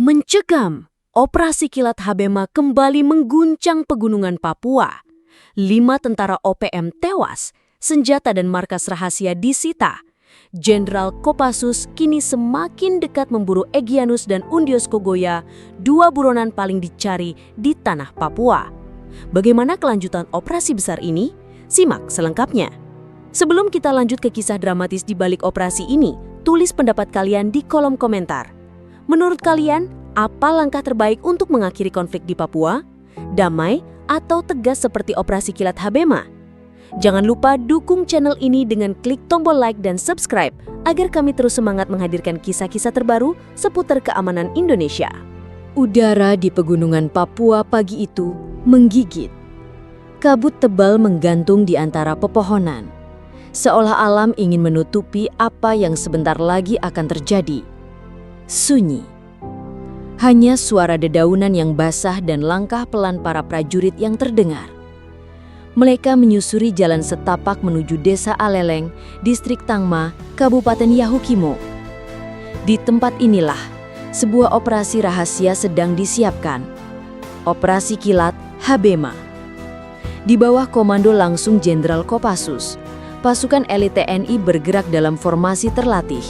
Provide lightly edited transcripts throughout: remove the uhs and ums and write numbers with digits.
Mencekam, Operasi Kilat Habema kembali mengguncang pegunungan Papua. 5 tentara OPM tewas, senjata dan markas rahasia disita. Jenderal Kopassus kini semakin dekat memburu Egyanus dan Undius Kogoya, 2 buronan paling dicari di tanah Papua. Bagaimana kelanjutan operasi besar ini? Simak selengkapnya. Sebelum kita lanjut ke kisah dramatis di balik operasi ini, tulis pendapat kalian di kolom komentar. Menurut kalian, apa langkah terbaik untuk mengakhiri konflik di Papua? Damai atau tegas seperti Operasi Kilat Habema? Jangan lupa dukung channel ini dengan klik tombol like dan subscribe agar kami terus semangat menghadirkan kisah-kisah terbaru seputar keamanan Indonesia. Udara di pegunungan Papua pagi itu menggigit. Kabut tebal menggantung di antara pepohonan, seolah alam ingin menutupi apa yang sebentar lagi akan terjadi. Sunyi. Hanya suara dedaunan yang basah dan langkah pelan para prajurit yang terdengar. Mereka menyusuri jalan setapak menuju Desa Aleleng, Distrik Tangma, Kabupaten Yahukimo. Di tempat inilah, sebuah operasi rahasia sedang disiapkan. Operasi Kilat Habema. Di bawah komando langsung Jenderal Kopassus, pasukan elit TNI bergerak dalam formasi terlatih.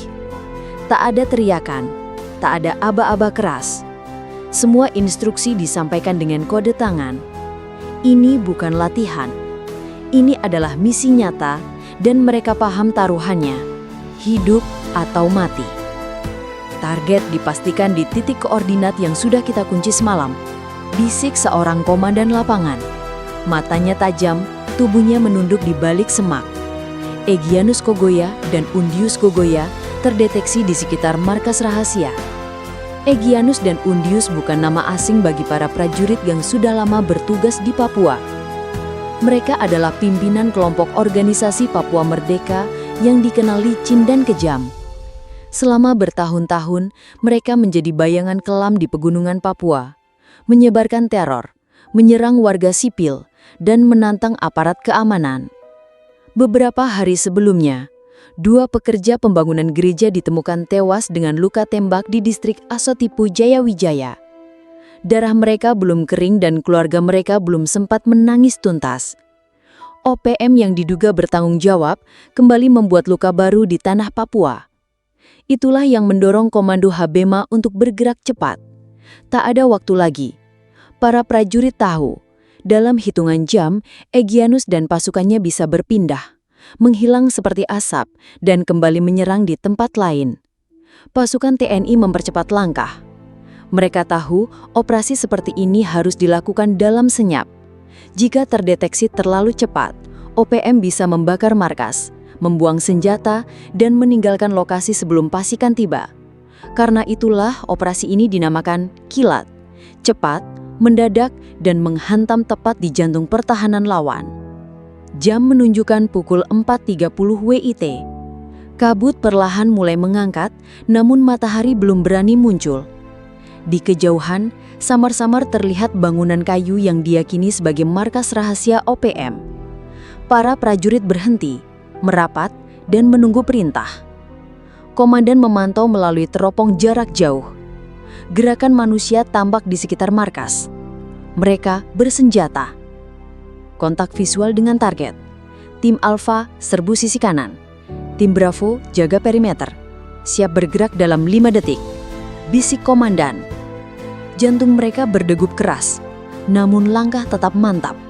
Tak ada teriakan. Tak ada aba-aba keras. Semua instruksi disampaikan dengan kode tangan. Ini bukan latihan. Ini adalah misi nyata dan mereka paham taruhannya. Hidup atau mati. Target dipastikan di titik koordinat yang sudah kita kunci semalam. Bisik seorang komandan lapangan. Matanya tajam, tubuhnya menunduk di balik semak. Egyanus Kogoya dan Undius Kogoya terdeteksi di sekitar markas rahasia. Egyanus dan Undius bukan nama asing bagi para prajurit yang sudah lama bertugas di Papua. Mereka adalah pimpinan kelompok organisasi Papua Merdeka yang dikenal licin dan kejam. Selama bertahun-tahun, mereka menjadi bayangan kelam di pegunungan Papua, menyebarkan teror, menyerang warga sipil, dan menantang aparat keamanan. Beberapa hari sebelumnya, 2 pekerja pembangunan gereja ditemukan tewas dengan luka tembak di distrik Asotipu, Jayawijaya. Darah mereka belum kering dan keluarga mereka belum sempat menangis tuntas. OPM yang diduga bertanggung jawab kembali membuat luka baru di tanah Papua. Itulah yang mendorong Komando Habema untuk bergerak cepat. Tak ada waktu lagi. Para prajurit tahu, dalam hitungan jam, Egyanus dan pasukannya bisa berpindah, menghilang seperti asap, dan kembali menyerang di tempat lain. Pasukan TNI mempercepat langkah. Mereka tahu operasi seperti ini harus dilakukan dalam senyap. Jika terdeteksi terlalu cepat, OPM bisa membakar markas, membuang senjata, dan meninggalkan lokasi sebelum pasukan tiba. Karena itulah operasi ini dinamakan kilat, cepat, mendadak, dan menghantam tepat di jantung pertahanan lawan. Jam menunjukkan pukul 4.30 WIT. Kabut perlahan mulai mengangkat, namun matahari belum berani muncul. Di kejauhan, samar-samar terlihat bangunan kayu yang diyakini sebagai markas rahasia OPM. Para prajurit berhenti, merapat, dan menunggu perintah. Komandan memantau melalui teropong jarak jauh. Gerakan manusia tampak di sekitar markas. Mereka bersenjata. Kontak visual dengan target. Tim Alpha serbu sisi kanan. Tim Bravo jaga perimeter. Siap bergerak dalam 5 detik. Bisik komandan. Jantung mereka berdegup keras, namun langkah tetap mantap.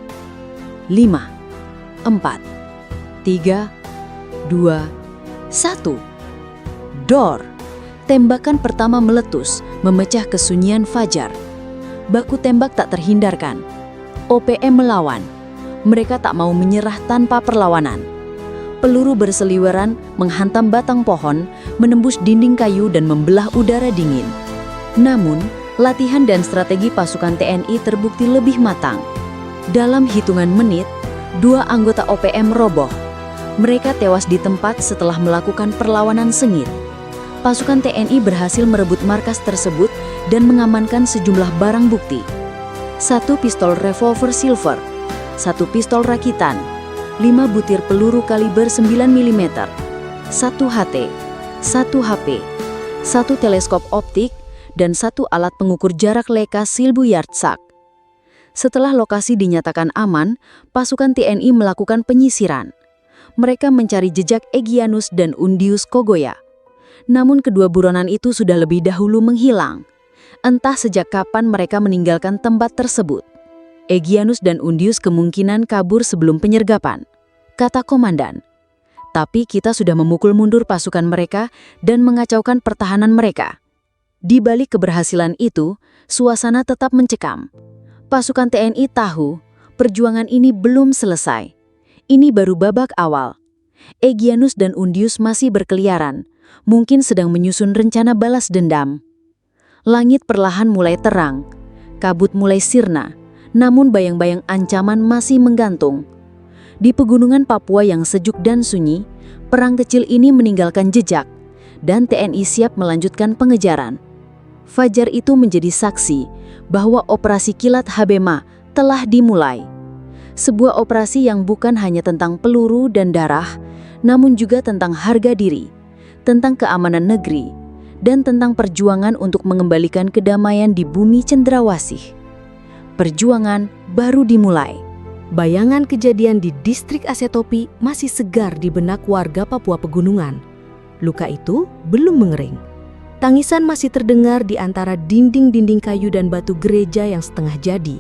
5, 4, 3, 2, 1. Dor. Tembakan pertama meletus, memecah kesunyian fajar. Baku tembak tak terhindarkan. OPM melawan. Mereka tak mau menyerah tanpa perlawanan. Peluru berseliweran menghantam batang pohon, menembus dinding kayu dan membelah udara dingin. Namun, latihan dan strategi pasukan TNI terbukti lebih matang. Dalam hitungan menit, 2 anggota OPM roboh. Mereka tewas di tempat setelah melakukan perlawanan sengit. Pasukan TNI berhasil merebut markas tersebut dan mengamankan sejumlah barang bukti. 1 pistol revolver silver, 1 pistol rakitan, 5 butir peluru kaliber 9 mm, 1 HT, 1 HP, 1 teleskop optik, dan 1 alat pengukur jarak Leica Silbu Yardsak. Setelah lokasi dinyatakan aman, pasukan TNI melakukan penyisiran. Mereka mencari jejak Egyanus dan Undius Kogoya. Namun kedua buronan itu sudah lebih dahulu menghilang. Entah sejak kapan mereka meninggalkan tempat tersebut. Egyanus dan Undius kemungkinan kabur sebelum penyergapan, kata komandan. Tapi kita sudah memukul mundur pasukan mereka dan mengacaukan pertahanan mereka. Di balik keberhasilan itu, suasana tetap mencekam. Pasukan TNI tahu perjuangan ini belum selesai. Ini baru babak awal. Egyanus dan Undius masih berkeliaran, mungkin sedang menyusun rencana balas dendam. Langit perlahan mulai terang, kabut mulai sirna, namun bayang-bayang ancaman masih menggantung. Di pegunungan Papua yang sejuk dan sunyi, perang kecil ini meninggalkan jejak, dan TNI siap melanjutkan pengejaran. Fajar itu menjadi saksi bahwa operasi kilat Habema telah dimulai. Sebuah operasi yang bukan hanya tentang peluru dan darah, namun juga tentang harga diri, tentang keamanan negeri, dan tentang perjuangan untuk mengembalikan kedamaian di bumi cendrawasih. Perjuangan baru dimulai. Bayangan kejadian di distrik Asetopi masih segar di benak warga Papua Pegunungan. Luka itu belum mengering. Tangisan masih terdengar di antara dinding-dinding kayu dan batu gereja yang setengah jadi.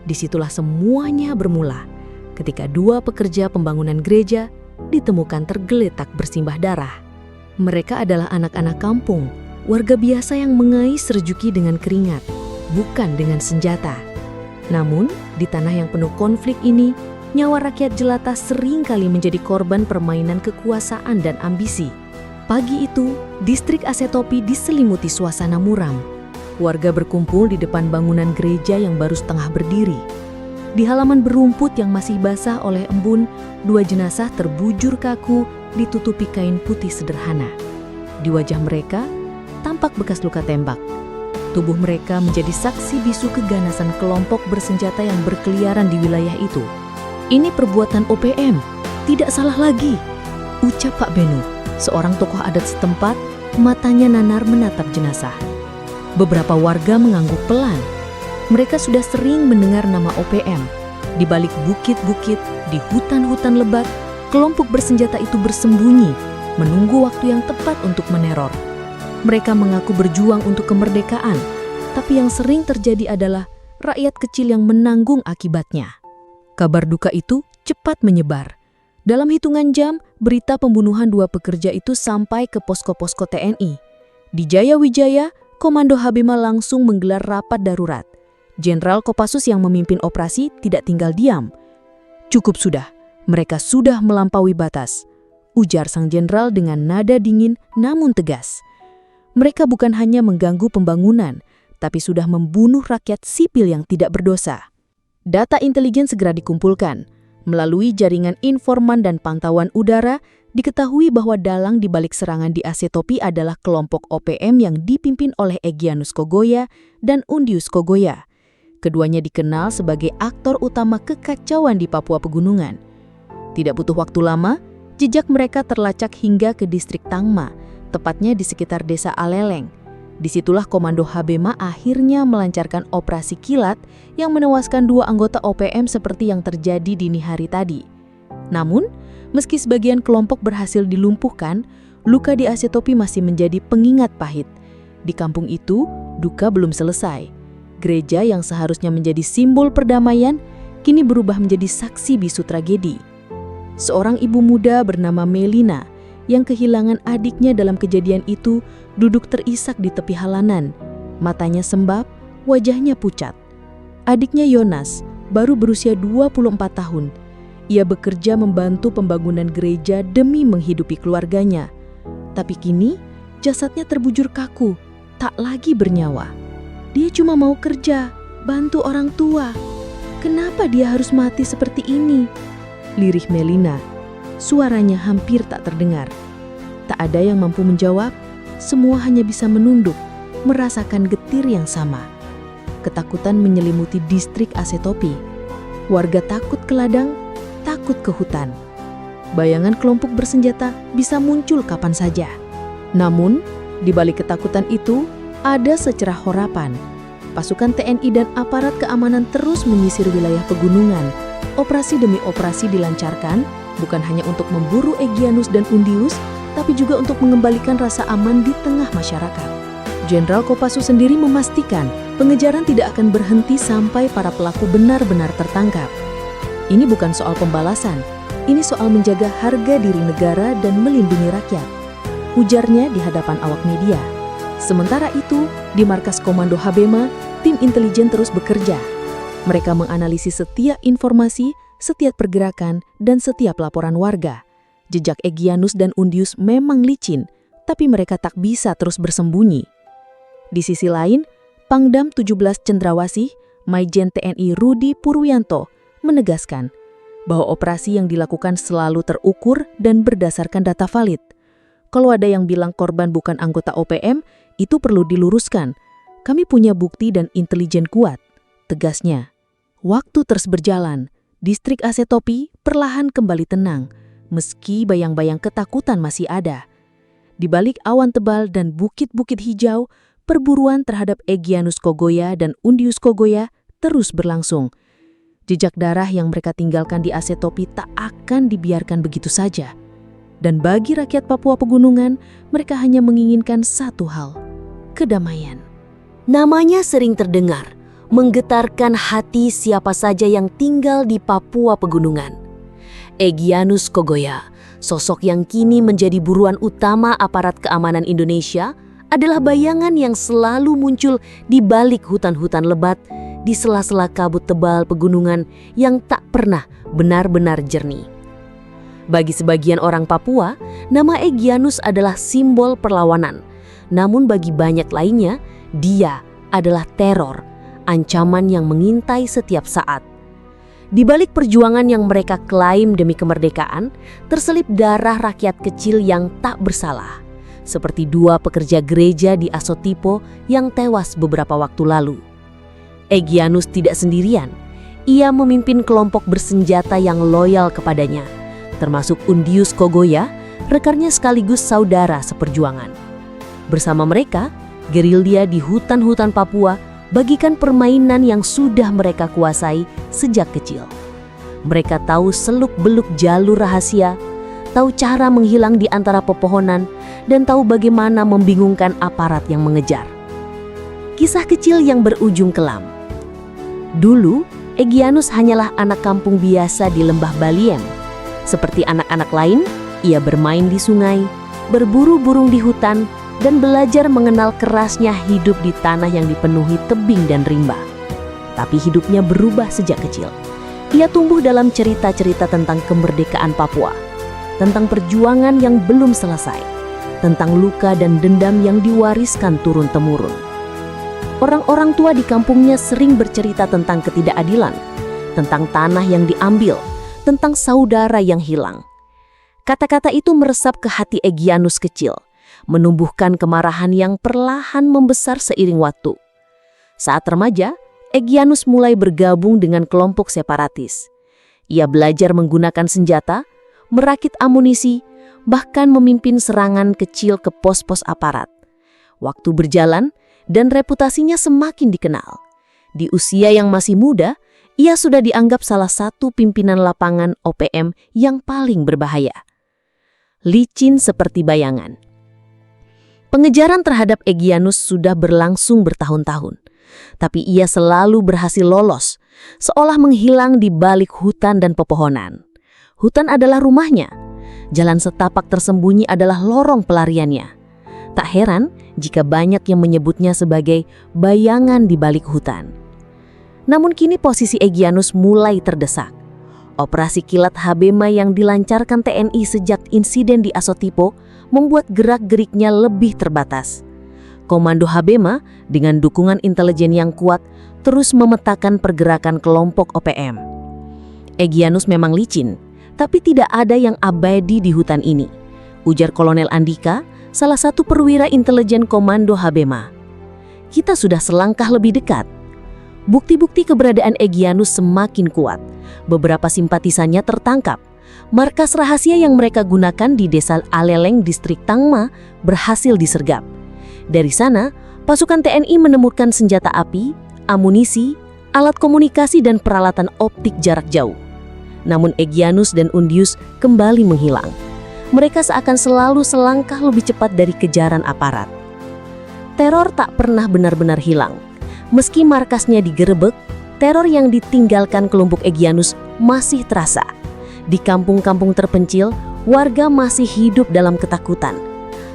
Disitulah semuanya bermula, ketika 2 pekerja pembangunan gereja ditemukan tergeletak bersimbah darah. Mereka adalah anak-anak kampung, warga biasa yang mengais rezeki dengan keringat, bukan dengan senjata. Namun, di tanah yang penuh konflik ini, nyawa rakyat jelata sering kali menjadi korban permainan kekuasaan dan ambisi. Pagi itu, distrik Asetopi diselimuti suasana muram. Warga berkumpul di depan bangunan gereja yang baru setengah berdiri. Di halaman berumput yang masih basah oleh embun, 2 jenazah terbujur kaku ditutupi kain putih sederhana. Di wajah mereka, tampak bekas luka tembak. Tubuh mereka menjadi saksi bisu keganasan kelompok bersenjata yang berkeliaran di wilayah itu. Ini perbuatan OPM, tidak salah lagi, ucap Pak Benu, seorang tokoh adat setempat, matanya nanar menatap jenazah. Beberapa warga mengangguk pelan. Mereka sudah sering mendengar nama OPM. Di balik bukit-bukit, di hutan-hutan lebat, kelompok bersenjata itu bersembunyi, menunggu waktu yang tepat untuk meneror. Mereka mengaku berjuang untuk kemerdekaan, tapi yang sering terjadi adalah rakyat kecil yang menanggung akibatnya. Kabar duka itu cepat menyebar. Dalam hitungan jam, berita pembunuhan 2 pekerja itu sampai ke posko-posko TNI. Di Jayawijaya, Komando Habema langsung menggelar rapat darurat. Jenderal Kopassus yang memimpin operasi tidak tinggal diam. Cukup sudah, mereka sudah melampaui batas, ujar sang jenderal dengan nada dingin namun tegas. Mereka bukan hanya mengganggu pembangunan, tapi sudah membunuh rakyat sipil yang tidak berdosa. Data intelijen segera dikumpulkan. Melalui jaringan informan dan pantauan udara, diketahui bahwa dalang di balik serangan di Asetopi adalah kelompok OPM yang dipimpin oleh Egyanus Kogoya dan Undius Kogoya. Keduanya dikenal sebagai aktor utama kekacauan di Papua Pegunungan. Tidak butuh waktu lama, jejak mereka terlacak hingga ke distrik Tangma, tepatnya di sekitar desa Aleleng. Disitulah Komando Habema akhirnya melancarkan operasi kilat yang menewaskan 2 anggota OPM seperti yang terjadi dini hari tadi. Namun, meski sebagian kelompok berhasil dilumpuhkan, luka di Asetopi masih menjadi pengingat pahit. Di kampung itu, duka belum selesai. Gereja yang seharusnya menjadi simbol perdamaian, kini berubah menjadi saksi bisu tragedi. Seorang ibu muda bernama Melina yang kehilangan adiknya dalam kejadian itu duduk terisak di tepi halaman. Matanya sembab, wajahnya pucat. Adiknya Yonas baru berusia 24 tahun. Ia bekerja membantu pembangunan gereja demi menghidupi keluarganya. Tapi kini jasadnya terbujur kaku, tak lagi bernyawa. Dia cuma mau kerja, bantu orang tua. Kenapa dia harus mati seperti ini? Lirih Melina. Suaranya hampir tak terdengar. Tak ada yang mampu menjawab, semua hanya bisa menunduk, merasakan getir yang sama. Ketakutan menyelimuti distrik Asetopi. Warga takut ke ladang, takut ke hutan. Bayangan kelompok bersenjata bisa muncul kapan saja. Namun, di balik ketakutan itu, Ada secerah harapan. Pasukan TNI dan aparat keamanan terus menyisir wilayah pegunungan. Operasi demi operasi dilancarkan, bukan hanya untuk memburu Egyanus dan Undius, tapi juga untuk mengembalikan rasa aman di tengah masyarakat. Jenderal Kopassus sendiri memastikan pengejaran tidak akan berhenti sampai para pelaku benar-benar tertangkap. Ini bukan soal pembalasan, ini soal menjaga harga diri negara dan melindungi rakyat, ujarnya di hadapan awak media. Sementara itu, di markas Komando Habema, tim intelijen terus bekerja. Mereka menganalisis setiap informasi, setiap pergerakan, dan setiap laporan warga. Jejak Egyanus dan Undius memang licin, tapi mereka tak bisa terus bersembunyi. Di sisi lain, Pangdam 17 Cendrawasih, Maijen TNI Rudi Purwianto, menegaskan bahwa operasi yang dilakukan selalu terukur dan berdasarkan data valid. Kalau ada yang bilang korban bukan anggota OPM, itu perlu diluruskan. Kami punya bukti dan intelijen kuat, tegasnya. Waktu terus berjalan, distrik Asetopi perlahan kembali tenang, meski bayang-bayang ketakutan masih ada. Di balik awan tebal dan bukit-bukit hijau, perburuan terhadap Egyanus Kogoya dan Undius Kogoya terus berlangsung. Jejak darah yang mereka tinggalkan di Asetopi tak akan dibiarkan begitu saja. Dan bagi rakyat Papua Pegunungan, mereka hanya menginginkan satu hal, kedamaian. Namanya sering terdengar, menggetarkan hati siapa saja yang tinggal di Papua Pegunungan. Egyanus Kogoya, sosok yang kini menjadi buruan utama aparat keamanan Indonesia, adalah bayangan yang selalu muncul di balik hutan-hutan lebat, di sela-sela kabut tebal pegunungan yang tak pernah benar-benar jernih. Bagi sebagian orang Papua, nama Egyanus adalah simbol perlawanan. Namun bagi banyak lainnya, dia adalah teror, ancaman yang mengintai setiap saat. Di balik perjuangan yang mereka klaim demi kemerdekaan, terselip darah rakyat kecil yang tak bersalah. Seperti dua pekerja gereja di Asotipo yang tewas beberapa waktu lalu. Egyanus tidak sendirian. Ia memimpin kelompok bersenjata yang loyal kepadanya, termasuk Undius Kogoya, rekannya sekaligus saudara seperjuangan. Bersama mereka, gerilya di hutan-hutan Papua bagikan permainan yang sudah mereka kuasai sejak kecil. Mereka tahu seluk-beluk jalur rahasia, tahu cara menghilang di antara pepohonan, dan tahu bagaimana membingungkan aparat yang mengejar. Kisah kecil yang berujung kelam. Dulu, Egyanus hanyalah anak kampung biasa di lembah Baliem. Seperti anak-anak lain, ia bermain di sungai, berburu burung di hutan, dan belajar mengenal kerasnya hidup di tanah yang dipenuhi tebing dan rimba. Tapi hidupnya berubah sejak kecil. Ia tumbuh dalam cerita-cerita tentang kemerdekaan Papua, tentang perjuangan yang belum selesai, tentang luka dan dendam yang diwariskan turun-temurun. Orang-orang tua di kampungnya sering bercerita tentang ketidakadilan, tentang tanah yang diambil, tentang saudara yang hilang. Kata-kata itu meresap ke hati Egyanus kecil, menumbuhkan kemarahan yang perlahan membesar seiring waktu. Saat remaja, Egyanus mulai bergabung dengan kelompok separatis. Ia belajar menggunakan senjata, merakit amunisi, bahkan memimpin serangan kecil ke pos-pos aparat. Waktu berjalan dan reputasinya semakin dikenal. Di usia yang masih muda, ia sudah dianggap salah satu pimpinan lapangan OPM yang paling berbahaya. Licin seperti bayangan. Pengejaran terhadap Egyanus sudah berlangsung bertahun-tahun, tapi ia selalu berhasil lolos, seolah menghilang di balik hutan dan pepohonan. Hutan adalah rumahnya. Jalan setapak tersembunyi adalah lorong pelariannya. Tak heran jika banyak yang menyebutnya sebagai bayangan di balik hutan. Namun kini posisi Egyanus mulai terdesak. Operasi kilat Habema yang dilancarkan TNI sejak insiden di Asotipo membuat gerak-geriknya lebih terbatas. Komando Habema dengan dukungan intelijen yang kuat terus memetakan pergerakan kelompok OPM. Egyanus memang licin, tapi tidak ada yang abadi di hutan ini, ujar Kolonel Andika, salah satu perwira intelijen Komando Habema. Kita sudah selangkah lebih dekat. Bukti-bukti keberadaan Egyanus semakin kuat. Beberapa simpatisannya tertangkap. Markas rahasia yang mereka gunakan di desa Aleleng, distrik Tangma, berhasil disergap. Dari sana, Pasukan TNI menemukan senjata api, amunisi, alat komunikasi dan peralatan optik jarak jauh. Namun Egyanus dan Undius kembali menghilang. Mereka seakan selalu selangkah lebih cepat dari kejaran aparat. Teror tak pernah benar-benar hilang. Meski markasnya digerebek, teror yang ditinggalkan kelompok Egyanus masih terasa. Di kampung-kampung terpencil, warga masih hidup dalam ketakutan.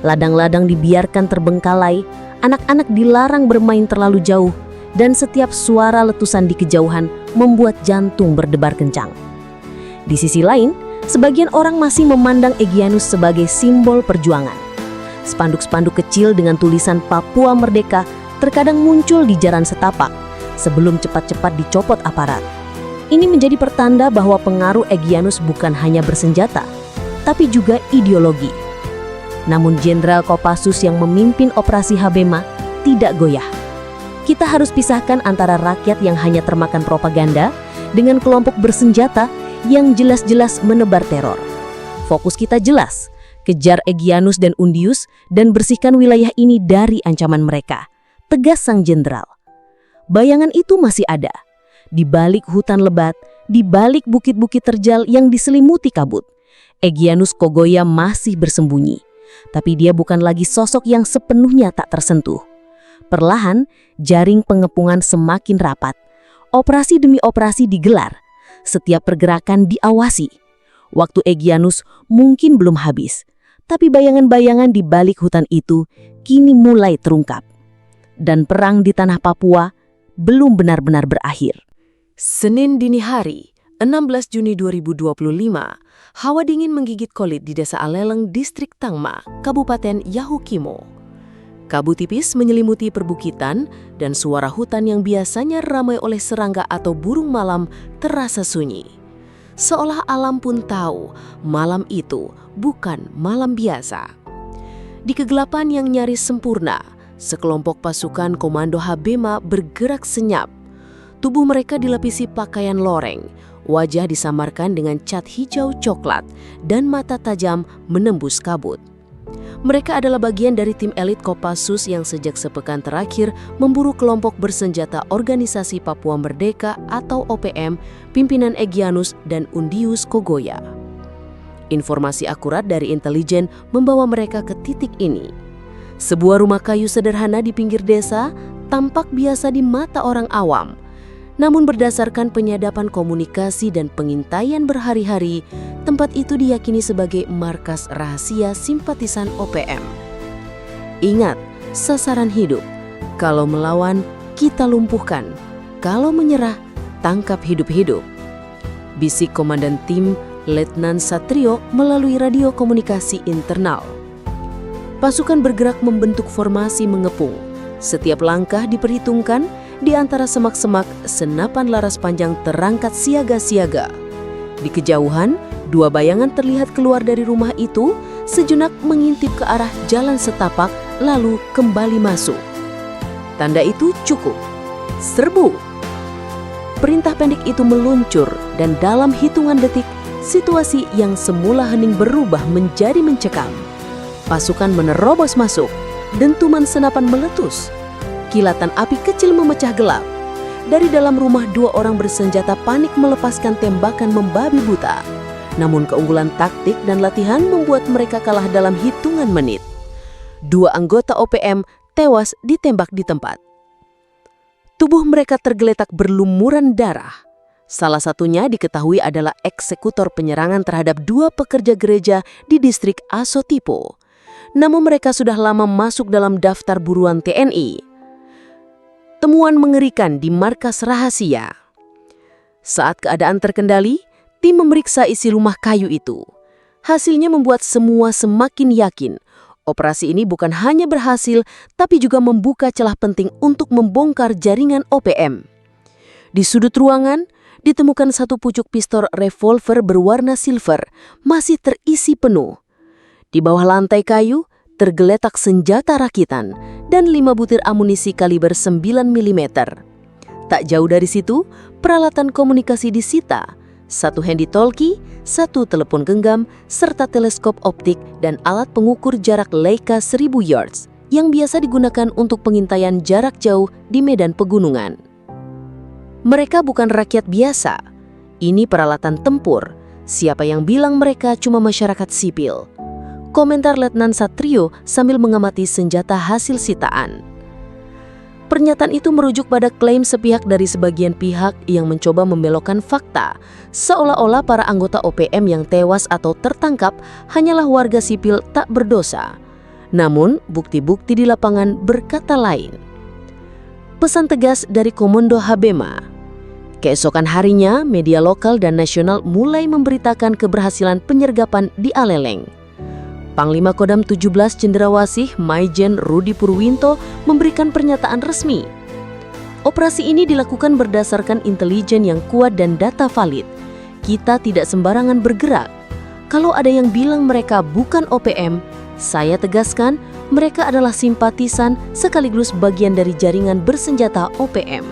Ladang-ladang dibiarkan terbengkalai, anak-anak dilarang bermain terlalu jauh, dan setiap suara letusan di kejauhan membuat jantung berdebar kencang. Di sisi lain, sebagian orang masih memandang Egyanus sebagai simbol perjuangan. Spanduk-spanduk kecil dengan tulisan Papua Merdeka terkadang muncul di jalan setapak sebelum cepat-cepat dicopot aparat. Ini menjadi pertanda bahwa pengaruh Egyanus bukan hanya bersenjata, tapi juga ideologi. Namun Jenderal Kopassus yang memimpin operasi Habema tidak goyah. Kita harus pisahkan antara rakyat yang hanya termakan propaganda dengan kelompok bersenjata yang jelas-jelas menebar teror. Fokus kita jelas, kejar Egyanus dan Undius dan bersihkan wilayah ini dari ancaman mereka, tegas sang jenderal. Bayangan itu masih ada. Di balik hutan lebat, di balik bukit-bukit terjal yang diselimuti kabut, Egyanus Kogoya masih bersembunyi. Tapi dia bukan lagi sosok yang sepenuhnya tak tersentuh. Perlahan, jaring pengepungan semakin rapat. Operasi demi operasi digelar. Setiap pergerakan diawasi. Waktu Egyanus mungkin belum habis, tapi bayangan-bayangan di balik hutan itu kini mulai terungkap. Dan perang di tanah Papua belum benar-benar berakhir. Senin dini hari, 16 Juni 2025, hawa dingin menggigit Kolit di Desa Aleleng, Distrik Tangma, Kabupaten Yahukimo. Kabut tipis menyelimuti perbukitan dan suara hutan yang biasanya ramai oleh serangga atau burung malam terasa sunyi. Seolah alam pun tahu malam itu bukan malam biasa. Di kegelapan yang nyaris sempurna, sekelompok pasukan Komando Habema bergerak senyap. Tubuh mereka dilapisi pakaian loreng, wajah disamarkan dengan cat hijau coklat, dan mata tajam menembus kabut. Mereka adalah bagian dari tim elit Kopassus yang sejak sepekan terakhir memburu kelompok bersenjata Organisasi Papua Merdeka atau OPM, pimpinan Egyanus dan Undius Kogoya. Informasi akurat dari intelijen membawa mereka ke titik ini. Sebuah rumah kayu sederhana di pinggir desa tampak biasa di mata orang awam. Namun berdasarkan penyadapan komunikasi dan pengintaian berhari-hari, tempat itu diyakini sebagai markas rahasia simpatisan OPM. Ingat, sasaran hidup. Kalau melawan, kita lumpuhkan. Kalau menyerah, tangkap hidup-hidup. Bisik Komandan Tim Letnan Satrio melalui radio komunikasi internal. Pasukan bergerak membentuk formasi mengepung. Setiap langkah diperhitungkan. Di antara semak-semak, senapan laras panjang terangkat siaga-siaga. Di kejauhan, dua bayangan terlihat keluar dari rumah itu, sejenak mengintip ke arah jalan setapak, lalu kembali masuk. Tanda itu cukup. Serbu! Perintah pendek itu meluncur, dan dalam hitungan detik, situasi yang semula hening berubah menjadi mencekam. Pasukan menerobos masuk, dentuman senapan meletus. Kilatan api kecil memecah gelap. Dari dalam rumah, dua orang bersenjata panik melepaskan tembakan membabi buta. Namun keunggulan taktik dan latihan membuat mereka kalah dalam hitungan menit. Dua anggota OPM tewas ditembak di tempat. Tubuh mereka tergeletak berlumuran darah. Salah satunya diketahui adalah eksekutor penyerangan terhadap dua pekerja gereja di distrik Asotipo. Namun mereka sudah lama masuk dalam daftar buruan TNI. Temuan mengerikan di markas rahasia. Saat keadaan terkendali, tim memeriksa isi rumah kayu itu. Hasilnya membuat semua semakin yakin. Operasi ini bukan hanya berhasil, tapi juga membuka celah penting untuk membongkar jaringan OPM. Di sudut ruangan, ditemukan satu pucuk pistol revolver berwarna silver, masih terisi penuh. Di bawah lantai kayu, tergeletak senjata rakitan dan 5 butir amunisi kaliber 9 mm. Tak jauh dari situ, peralatan komunikasi disita, 1 handy-talkie, 1 telepon genggam, serta teleskop optik dan alat pengukur jarak Leica 1000 yards, yang biasa digunakan untuk pengintaian jarak jauh di medan pegunungan. Mereka bukan rakyat biasa. Ini peralatan tempur. Siapa yang bilang mereka cuma masyarakat sipil? Komentar Letnan Satrio sambil mengamati senjata hasil sitaan. Pernyataan itu merujuk pada klaim sepihak dari sebagian pihak yang mencoba membelokkan fakta, seolah-olah para anggota OPM yang tewas atau tertangkap hanyalah warga sipil tak berdosa. Namun, bukti-bukti di lapangan berkata lain. Pesan tegas dari Komando Habema. Keesokan harinya, media lokal dan nasional mulai memberitakan keberhasilan penyergapan di Aleleng. Panglima Kodam 17 Cendrawasih Maijen Rudi Purwinto memberikan pernyataan resmi. Operasi ini dilakukan berdasarkan intelijen yang kuat dan data valid. Kita tidak sembarangan bergerak. Kalau ada yang bilang mereka bukan OPM, saya tegaskan mereka adalah simpatisan sekaligus bagian dari jaringan bersenjata OPM.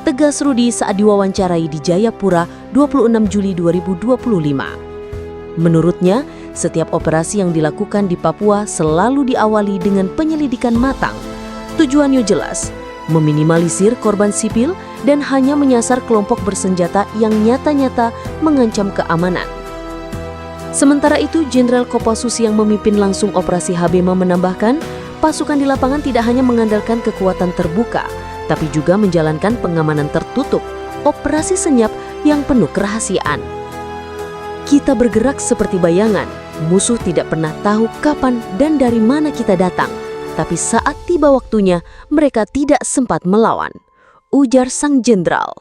Tegas Rudi saat diwawancarai di Jayapura 26 Juli 2025. Menurutnya, setiap operasi yang dilakukan di Papua selalu diawali dengan penyelidikan matang. Tujuannya jelas, meminimalisir korban sipil dan hanya menyasar kelompok bersenjata yang nyata-nyata mengancam keamanan. Sementara itu, Jenderal Kopassus yang memimpin langsung operasi Habema menambahkan, pasukan di lapangan tidak hanya mengandalkan kekuatan terbuka, tapi juga menjalankan pengamanan tertutup, operasi senyap yang penuh kerahasiaan. Kita bergerak seperti bayangan. Musuh tidak pernah tahu kapan dan dari mana kita datang. Tapi saat tiba waktunya, mereka tidak sempat melawan, ujar sang jenderal.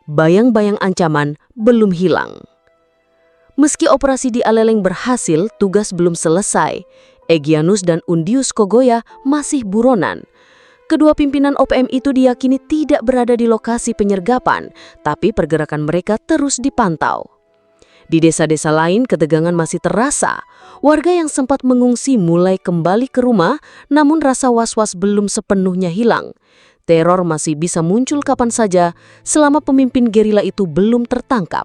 Bayang-bayang ancaman belum hilang. Meski operasi di Aleleng berhasil, tugas belum selesai. Egyanus dan Undius Kogoya masih buronan. Kedua pimpinan OPM itu diyakini tidak berada di lokasi penyergapan, tapi pergerakan mereka terus dipantau. Di desa-desa lain, ketegangan masih terasa. Warga yang sempat mengungsi mulai kembali ke rumah, namun rasa was-was belum sepenuhnya hilang. Teror masih bisa muncul kapan saja selama pemimpin gerila itu belum tertangkap.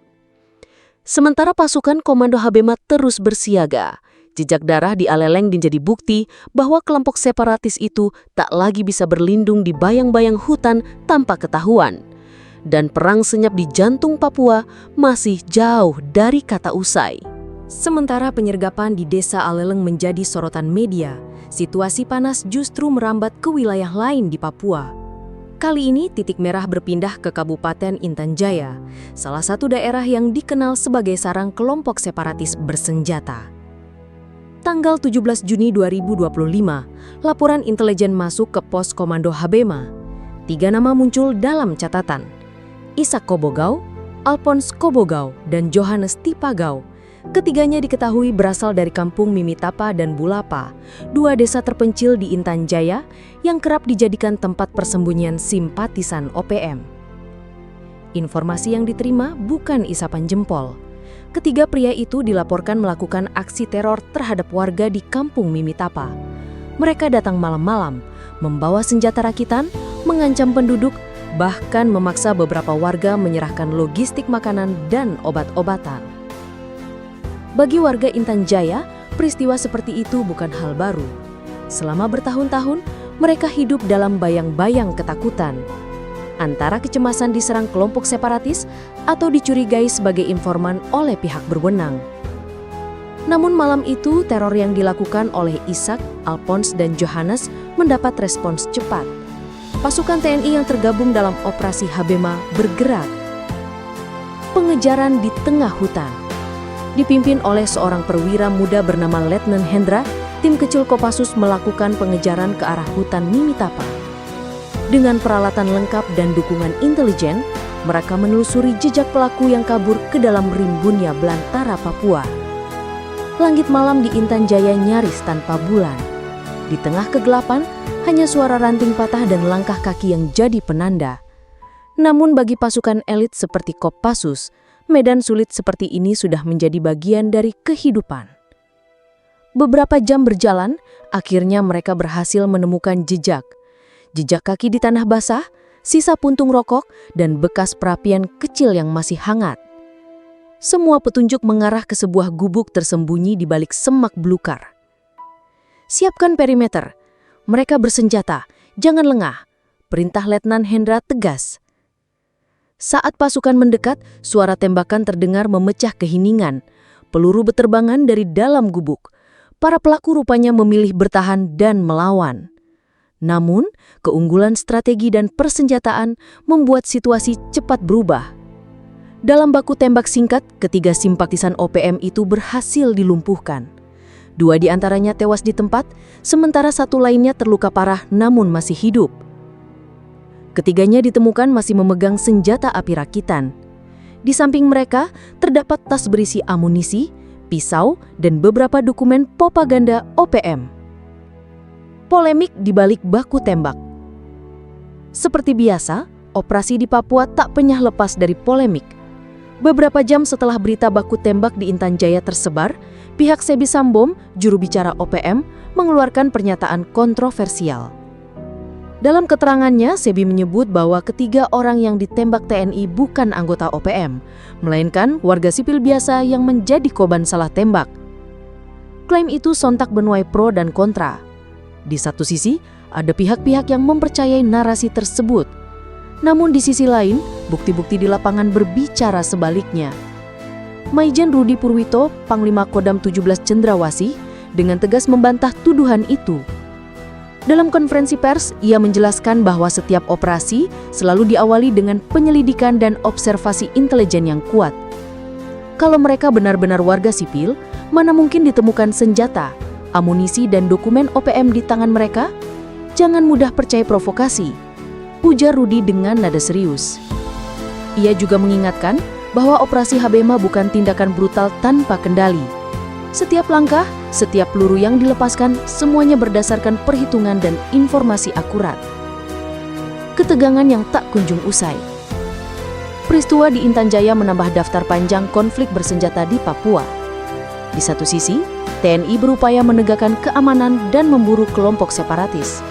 Sementara pasukan Komando Habema terus bersiaga. Jejak darah di Aleleng menjadi bukti bahwa kelompok separatis itu tak lagi bisa berlindung di bayang-bayang hutan tanpa ketahuan. Dan perang senyap di jantung Papua masih jauh dari kata usai. Sementara penyergapan di desa Aleleng menjadi sorotan media, situasi panas justru merambat ke wilayah lain di Papua. Kali ini titik merah berpindah ke Kabupaten Intan Jaya, salah satu daerah yang dikenal sebagai sarang kelompok separatis bersenjata. Tanggal 17 Juni 2025, laporan intelijen masuk ke pos Komando Habema. 3 nama muncul dalam catatan. Isak Kobogau, Alphonse Kobogau, dan Johannes Tipagau. Ketiganya diketahui berasal dari kampung Mimitapa dan Bulapa, 2 desa terpencil di Intan Jaya yang kerap dijadikan tempat persembunyian simpatisan OPM. Informasi yang diterima bukan isapan jempol. Ketiga pria itu dilaporkan melakukan aksi teror terhadap warga di kampung Mimitapa. Mereka datang malam-malam, membawa senjata rakitan, mengancam penduduk, bahkan memaksa beberapa warga menyerahkan logistik makanan dan obat-obatan. Bagi warga Intan Jaya, peristiwa seperti itu bukan hal baru. Selama bertahun-tahun, mereka hidup dalam bayang-bayang ketakutan. Antara kecemasan diserang kelompok separatis atau dicurigai sebagai informan oleh pihak berwenang. Namun malam itu, teror yang dilakukan oleh Isak, Alphonse, dan Johannes mendapat respons cepat. Pasukan TNI yang tergabung dalam operasi Habema bergerak. Pengejaran di tengah hutan. Dipimpin oleh seorang perwira muda bernama Letnan Hendra, tim kecil Kopassus melakukan pengejaran ke arah hutan Mimitapa. Dengan peralatan lengkap dan dukungan intelijen, mereka menelusuri jejak pelaku yang kabur ke dalam rimbunnya belantara Papua. Langit malam di Intan Jaya nyaris tanpa bulan. Di tengah kegelapan, hanya suara ranting patah dan langkah kaki yang jadi penanda. Namun bagi pasukan elit seperti Kopassus, medan sulit seperti ini sudah menjadi bagian dari kehidupan. Beberapa jam berjalan, akhirnya mereka berhasil menemukan jejak. Jejak kaki di tanah basah, sisa puntung rokok, dan bekas perapian kecil yang masih hangat. Semua petunjuk mengarah ke sebuah gubuk tersembunyi di balik semak belukar. Siapkan perimeter. Mereka bersenjata, jangan lengah. Perintah Letnan Hendra tegas. Saat pasukan mendekat, suara tembakan terdengar memecah keheningan. Peluru beterbangan dari dalam gubuk. Para pelaku rupanya memilih bertahan dan melawan. Namun, keunggulan strategi dan persenjataan membuat situasi cepat berubah. Dalam baku tembak singkat, ketiga simpatisan OPM itu berhasil dilumpuhkan. 2 di antaranya tewas di tempat, sementara 1 lainnya terluka parah namun masih hidup. Ketiganya ditemukan masih memegang senjata api rakitan. Di samping mereka, terdapat tas berisi amunisi, pisau, dan beberapa dokumen propaganda OPM. Polemik di balik baku tembak. Seperti biasa, operasi di Papua tak pernah lepas dari polemik. Beberapa jam setelah berita baku tembak di Intan Jaya tersebar, pihak Sebi Sambom, juru bicara OPM, mengeluarkan pernyataan kontroversial. Dalam keterangannya, Sebi menyebut bahwa ketiga orang yang ditembak TNI bukan anggota OPM, melainkan warga sipil biasa yang menjadi korban salah tembak. Klaim itu sontak menuai pro dan kontra. Di satu sisi, ada pihak-pihak yang mempercayai narasi tersebut. Namun di sisi lain, bukti-bukti di lapangan berbicara sebaliknya. Maijen Rudi Purwito, Panglima Kodam 17 Cendrawasih, dengan tegas membantah tuduhan itu. Dalam konferensi pers, ia menjelaskan bahwa setiap operasi selalu diawali dengan penyelidikan dan observasi intelijen yang kuat. Kalau mereka benar-benar warga sipil, mana mungkin ditemukan senjata, amunisi dan dokumen OPM di tangan mereka? Jangan mudah percaya provokasi, ujar Rudi dengan nada serius. Ia juga mengingatkan bahwa operasi Habema bukan tindakan brutal tanpa kendali. Setiap langkah, setiap peluru yang dilepaskan, semuanya berdasarkan perhitungan dan informasi akurat. Ketegangan yang tak kunjung usai. Peristiwa di Intan Jaya menambah daftar panjang konflik bersenjata di Papua. Di satu sisi, TNI berupaya menegakkan keamanan dan memburu kelompok separatis.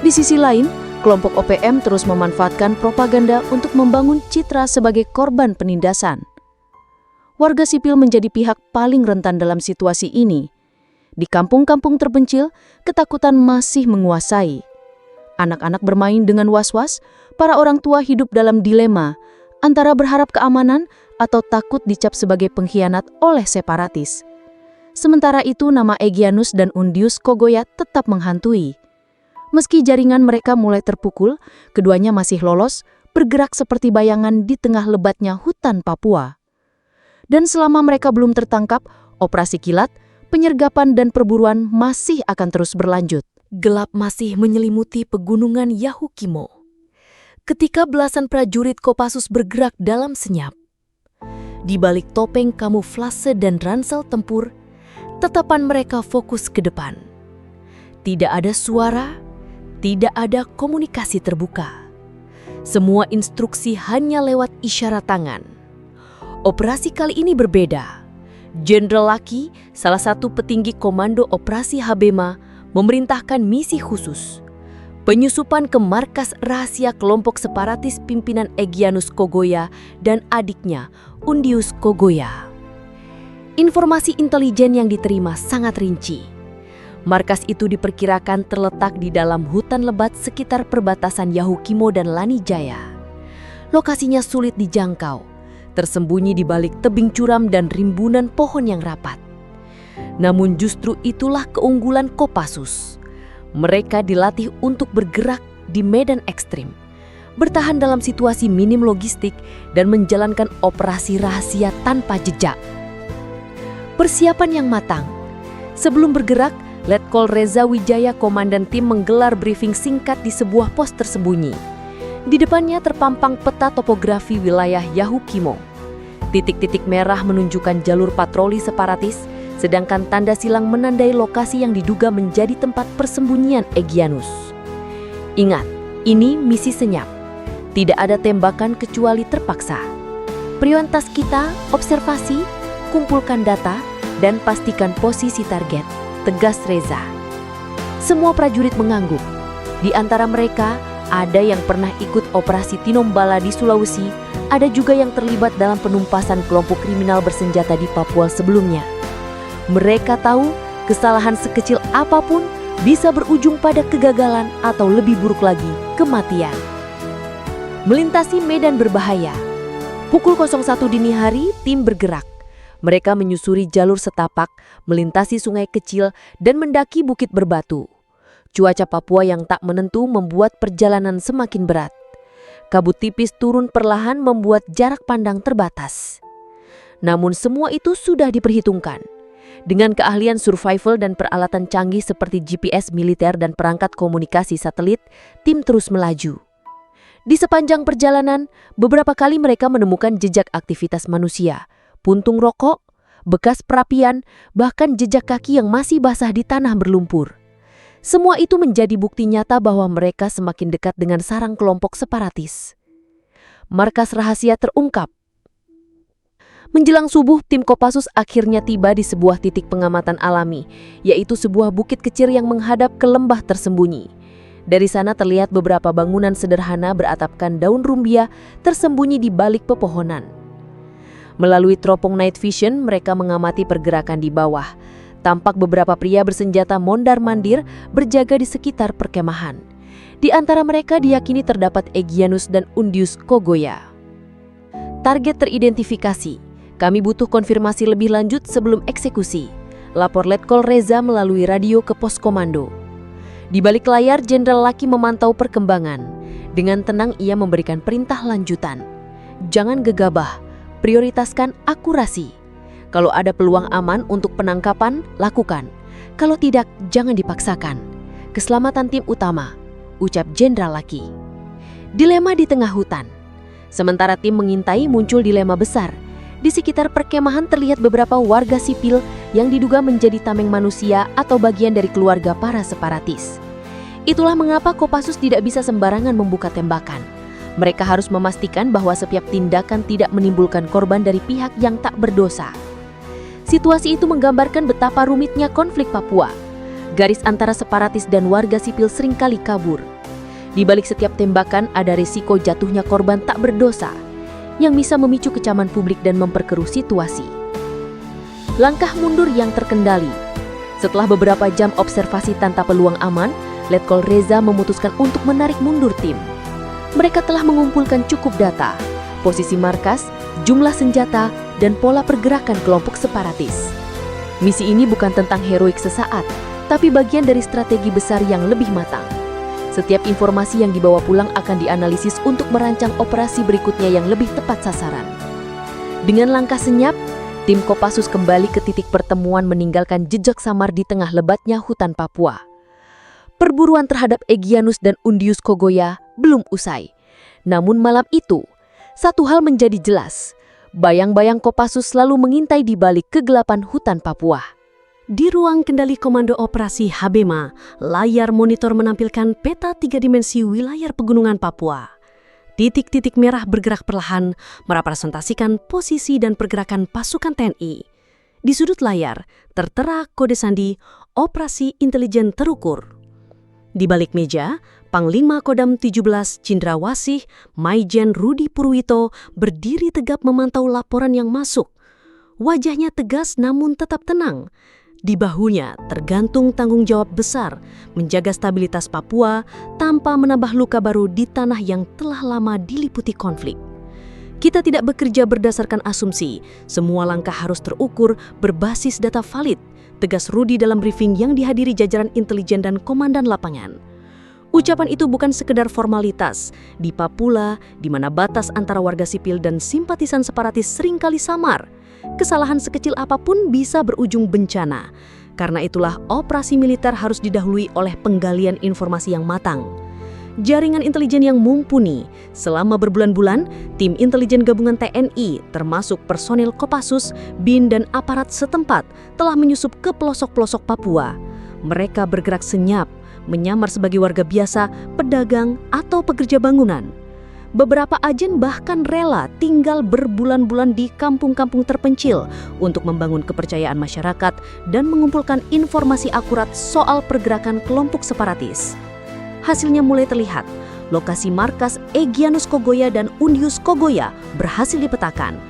Di sisi lain, kelompok OPM terus memanfaatkan propaganda untuk membangun citra sebagai korban penindasan. Warga sipil menjadi pihak paling rentan dalam situasi ini. Di kampung-kampung terpencil, ketakutan masih menguasai. Anak-anak bermain dengan was-was, para orang tua hidup dalam dilema antara berharap keamanan atau takut dicap sebagai pengkhianat oleh separatis. Sementara itu, nama Egyanus dan Undius Kogoya tetap menghantui. Meski jaringan mereka mulai terpukul, keduanya masih lolos, bergerak seperti bayangan di tengah lebatnya hutan Papua. Dan selama mereka belum tertangkap, operasi kilat, penyergapan dan perburuan masih akan terus berlanjut. Gelap masih menyelimuti pegunungan Yahukimo. Ketika belasan prajurit Kopassus bergerak dalam senyap. Di balik topeng kamuflase dan ransel tempur, tatapan mereka fokus ke depan. Tidak ada suara, tidak ada komunikasi terbuka. Semua instruksi hanya lewat isyarat tangan. Operasi kali ini berbeda. Jenderal Laki, salah satu petinggi Komando Operasi Habema, memerintahkan misi khusus. Penyusupan ke markas rahasia kelompok separatis pimpinan Egyanus Kogoya dan adiknya, Undius Kogoya. Informasi intelijen yang diterima sangat rinci. Markas itu diperkirakan terletak di dalam hutan lebat sekitar perbatasan Yahukimo dan Lanijaya. Lokasinya sulit dijangkau, tersembunyi di balik tebing curam dan rimbunan pohon yang rapat. Namun justru itulah keunggulan Kopassus. Mereka dilatih untuk bergerak di medan ekstrim, bertahan dalam situasi minim logistik, dan menjalankan operasi rahasia tanpa jejak. Persiapan yang matang. Sebelum bergerak, Letkol Reza Wijaya, komandan tim, menggelar briefing singkat di sebuah pos tersembunyi. Di depannya terpampang peta topografi wilayah Yahukimo. Titik-titik merah menunjukkan jalur patroli separatis, sedangkan tanda silang menandai lokasi yang diduga menjadi tempat persembunyian Egyanus. Ingat, ini misi senyap. Tidak ada tembakan kecuali terpaksa. Prioritas kita, observasi, kumpulkan data, dan pastikan posisi target, tegas Reza. Semua prajurit mengangguk. Di antara mereka, ada yang pernah ikut operasi Tinombala di Sulawesi, ada juga yang terlibat dalam penumpasan kelompok kriminal bersenjata di Papua sebelumnya. Mereka tahu kesalahan sekecil apapun bisa berujung pada kegagalan atau lebih buruk lagi, kematian. Melintasi medan berbahaya. Pukul 01 dini hari, tim bergerak. Mereka menyusuri jalur setapak, melintasi sungai kecil, dan mendaki bukit berbatu. Cuaca Papua yang tak menentu membuat perjalanan semakin berat. Kabut tipis turun perlahan membuat jarak pandang terbatas. Namun semua itu sudah diperhitungkan. Dengan keahlian survival dan peralatan canggih seperti GPS militer dan perangkat komunikasi satelit, tim terus melaju. Di sepanjang perjalanan, beberapa kali mereka menemukan jejak aktivitas manusia, puntung rokok, bekas perapian, bahkan jejak kaki yang masih basah di tanah berlumpur. Semua itu menjadi bukti nyata bahwa mereka semakin dekat dengan sarang kelompok separatis. Markas rahasia terungkap. Menjelang subuh, tim Kopassus akhirnya tiba di sebuah titik pengamatan alami, yaitu sebuah bukit kecil yang menghadap ke lembah tersembunyi. Dari sana terlihat beberapa bangunan sederhana beratapkan daun rumbia tersembunyi di balik pepohonan. Melalui teropong night vision, mereka mengamati pergerakan di bawah. Tampak beberapa pria bersenjata mondar-mandir berjaga di sekitar perkemahan. Di antara mereka diyakini terdapat Egyanus dan Undius Kogoya. Target teridentifikasi. Kami butuh konfirmasi lebih lanjut sebelum eksekusi. Lapor Letkol Reza melalui radio ke pos komando. Di balik layar, Jenderal Laki memantau perkembangan. Dengan tenang ia memberikan perintah lanjutan. Jangan gegabah, prioritaskan akurasi. Kalau ada peluang aman untuk penangkapan, lakukan. Kalau tidak, jangan dipaksakan. Keselamatan tim utama, ucap Jenderal Laki. Dilema di tengah hutan. Sementara tim mengintai, muncul dilema besar. Di sekitar perkemahan terlihat beberapa warga sipil yang diduga menjadi tameng manusia atau bagian dari keluarga para separatis. Itulah mengapa Kopassus tidak bisa sembarangan membuka tembakan. Mereka harus memastikan bahwa setiap tindakan tidak menimbulkan korban dari pihak yang tak berdosa. Situasi itu menggambarkan betapa rumitnya konflik Papua. Garis antara separatis dan warga sipil seringkali kabur. Di balik setiap tembakan ada risiko jatuhnya korban tak berdosa yang bisa memicu kecaman publik dan memperkeruh situasi. Langkah mundur yang terkendali. Setelah beberapa jam observasi tanpa peluang aman, Letkol Reza memutuskan untuk menarik mundur tim. Mereka telah mengumpulkan cukup data, posisi markas, jumlah senjata, dan pola pergerakan kelompok separatis. Misi ini bukan tentang heroik sesaat, tapi bagian dari strategi besar yang lebih matang. Setiap informasi yang dibawa pulang akan dianalisis untuk merancang operasi berikutnya yang lebih tepat sasaran. Dengan langkah senyap, tim Kopassus kembali ke titik pertemuan meninggalkan jejak samar di tengah lebatnya hutan Papua. Perburuan terhadap Egyanus dan Undius Kogoya belum usai. Namun malam itu, satu hal menjadi jelas. Bayang-bayang Kopassus selalu mengintai di balik kegelapan hutan Papua. Di ruang kendali Komando Operasi Habema, layar monitor menampilkan peta 3 dimensi wilayah pegunungan Papua. Titik-titik merah bergerak perlahan merepresentasikan posisi dan pergerakan pasukan TNI. Di sudut layar tertera kode sandi Operasi Intelijen Terukur. Di balik meja, Panglima Kodam 17 Cindrawasih, Maijen Rudi Purwito berdiri tegap memantau laporan yang masuk. Wajahnya tegas namun tetap tenang. Di bahunya tergantung tanggung jawab besar menjaga stabilitas Papua tanpa menambah luka baru di tanah yang telah lama diliputi konflik. Kita tidak bekerja berdasarkan asumsi, semua langkah harus terukur berbasis data valid, tegas Rudi dalam briefing yang dihadiri jajaran intelijen dan komandan lapangan. Ucapan itu bukan sekedar formalitas. Di Papua, di mana batas antara warga sipil dan simpatisan separatis seringkali samar, kesalahan sekecil apapun bisa berujung bencana. Karena itulah operasi militer harus didahului oleh penggalian informasi yang matang. Jaringan intelijen yang mumpuni. Selama berbulan-bulan, tim intelijen gabungan TNI, termasuk personil Kopassus, BIN, dan aparat setempat, telah menyusup ke pelosok-pelosok Papua. Mereka bergerak senyap, menyamar sebagai warga biasa, pedagang, atau pekerja bangunan. Beberapa agen bahkan rela tinggal berbulan-bulan di kampung-kampung terpencil untuk membangun kepercayaan masyarakat dan mengumpulkan informasi akurat soal pergerakan kelompok separatis. Hasilnya mulai terlihat. Lokasi markas Egyanus Kogoya dan Undius Kogoya berhasil dipetakan.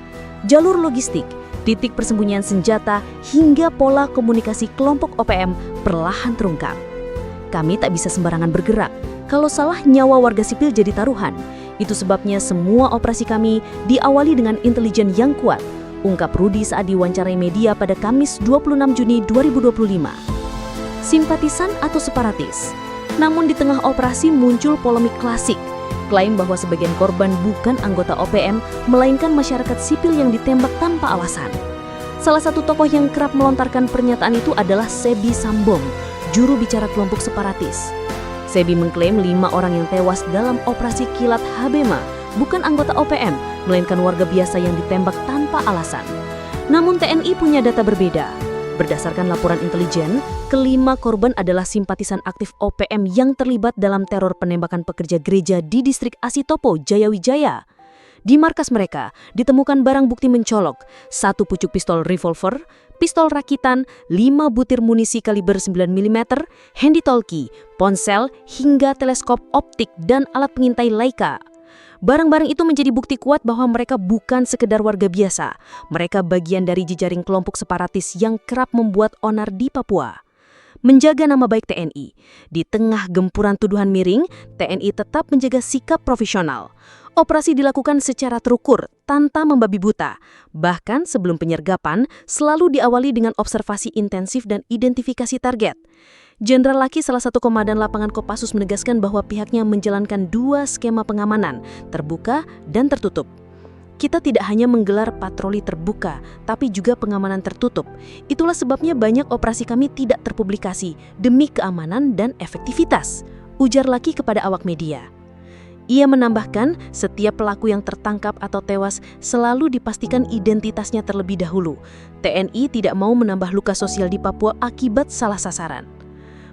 Jalur logistik, titik persembunyian senjata, hingga pola komunikasi kelompok OPM perlahan terungkap. Kami tak bisa sembarangan bergerak. Kalau salah, nyawa warga sipil jadi taruhan. Itu sebabnya semua operasi kami diawali dengan intelijen yang kuat, ungkap Rudi saat diwawancarai media pada Kamis 26 Juni 2025. Simpatisan atau separatis? Namun di tengah operasi muncul polemik klasik. Klaim bahwa sebagian korban bukan anggota OPM, melainkan masyarakat sipil yang ditembak tanpa alasan. Salah satu tokoh yang kerap melontarkan pernyataan itu adalah Sebi Sambong, juru bicara kelompok separatis. Sebi mengklaim 5 orang yang tewas dalam operasi kilat Habema bukan anggota OPM, melainkan warga biasa yang ditembak tanpa alasan. Namun TNI punya data berbeda. Berdasarkan laporan intelijen, kelima korban adalah simpatisan aktif OPM yang terlibat dalam teror penembakan pekerja gereja di distrik Asitopo, Jayawijaya. Di markas mereka ditemukan barang bukti mencolok, 1 pucuk pistol revolver, pistol rakitan, 5 butir munisi kaliber 9 mm, handy talkie, ponsel, hingga teleskop optik dan alat pengintai Leica. Barang-barang itu menjadi bukti kuat bahwa mereka bukan sekedar warga biasa. Mereka bagian dari jejaring kelompok separatis yang kerap membuat onar di Papua. Menjaga nama baik TNI. Di tengah gempuran tuduhan miring, TNI tetap menjaga sikap profesional. Operasi dilakukan secara terukur, tanpa membabi buta. Bahkan sebelum penyergapan, selalu diawali dengan observasi intensif dan identifikasi target. Jenderal Laki, salah satu komandan lapangan Kopassus, menegaskan bahwa pihaknya menjalankan 2 skema pengamanan, terbuka dan tertutup. Kita tidak hanya menggelar patroli terbuka, tapi juga pengamanan tertutup. Itulah sebabnya banyak operasi kami tidak terpublikasi, demi keamanan dan efektivitas, ujar Laki kepada awak media. Ia menambahkan, setiap pelaku yang tertangkap atau tewas selalu dipastikan identitasnya terlebih dahulu. TNI tidak mau menambah luka sosial di Papua akibat salah sasaran.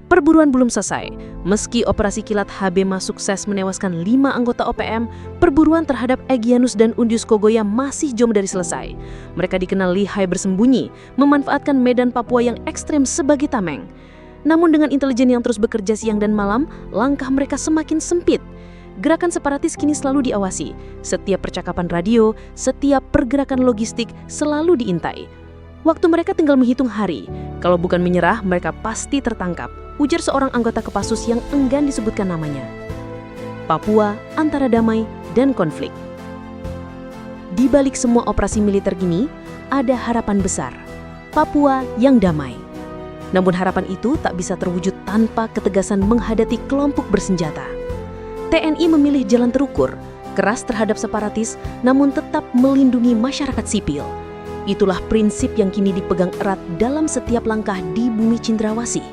Perburuan belum selesai. Meski operasi kilat Habema sukses menewaskan 5 anggota OPM, perburuan terhadap Egyanus dan Undius Kogoya masih jauh dari selesai. Mereka dikenal lihai bersembunyi, memanfaatkan medan Papua yang ekstrem sebagai tameng. Namun dengan intelijen yang terus bekerja siang dan malam, langkah mereka semakin sempit. Gerakan separatis kini selalu diawasi. Setiap percakapan radio, setiap pergerakan logistik selalu diintai. Waktu mereka tinggal menghitung hari. Kalau bukan menyerah, mereka pasti tertangkap, ujar seorang anggota Kopassus yang enggan disebutkan namanya. Papua antara damai dan konflik. Di balik semua operasi militer gini, ada harapan besar. Papua yang damai. Namun harapan itu tak bisa terwujud tanpa ketegasan menghadapi kelompok bersenjata. TNI memilih jalan terukur, keras terhadap separatis, namun tetap melindungi masyarakat sipil. Itulah prinsip yang kini dipegang erat dalam setiap langkah di bumi Cendrawasih.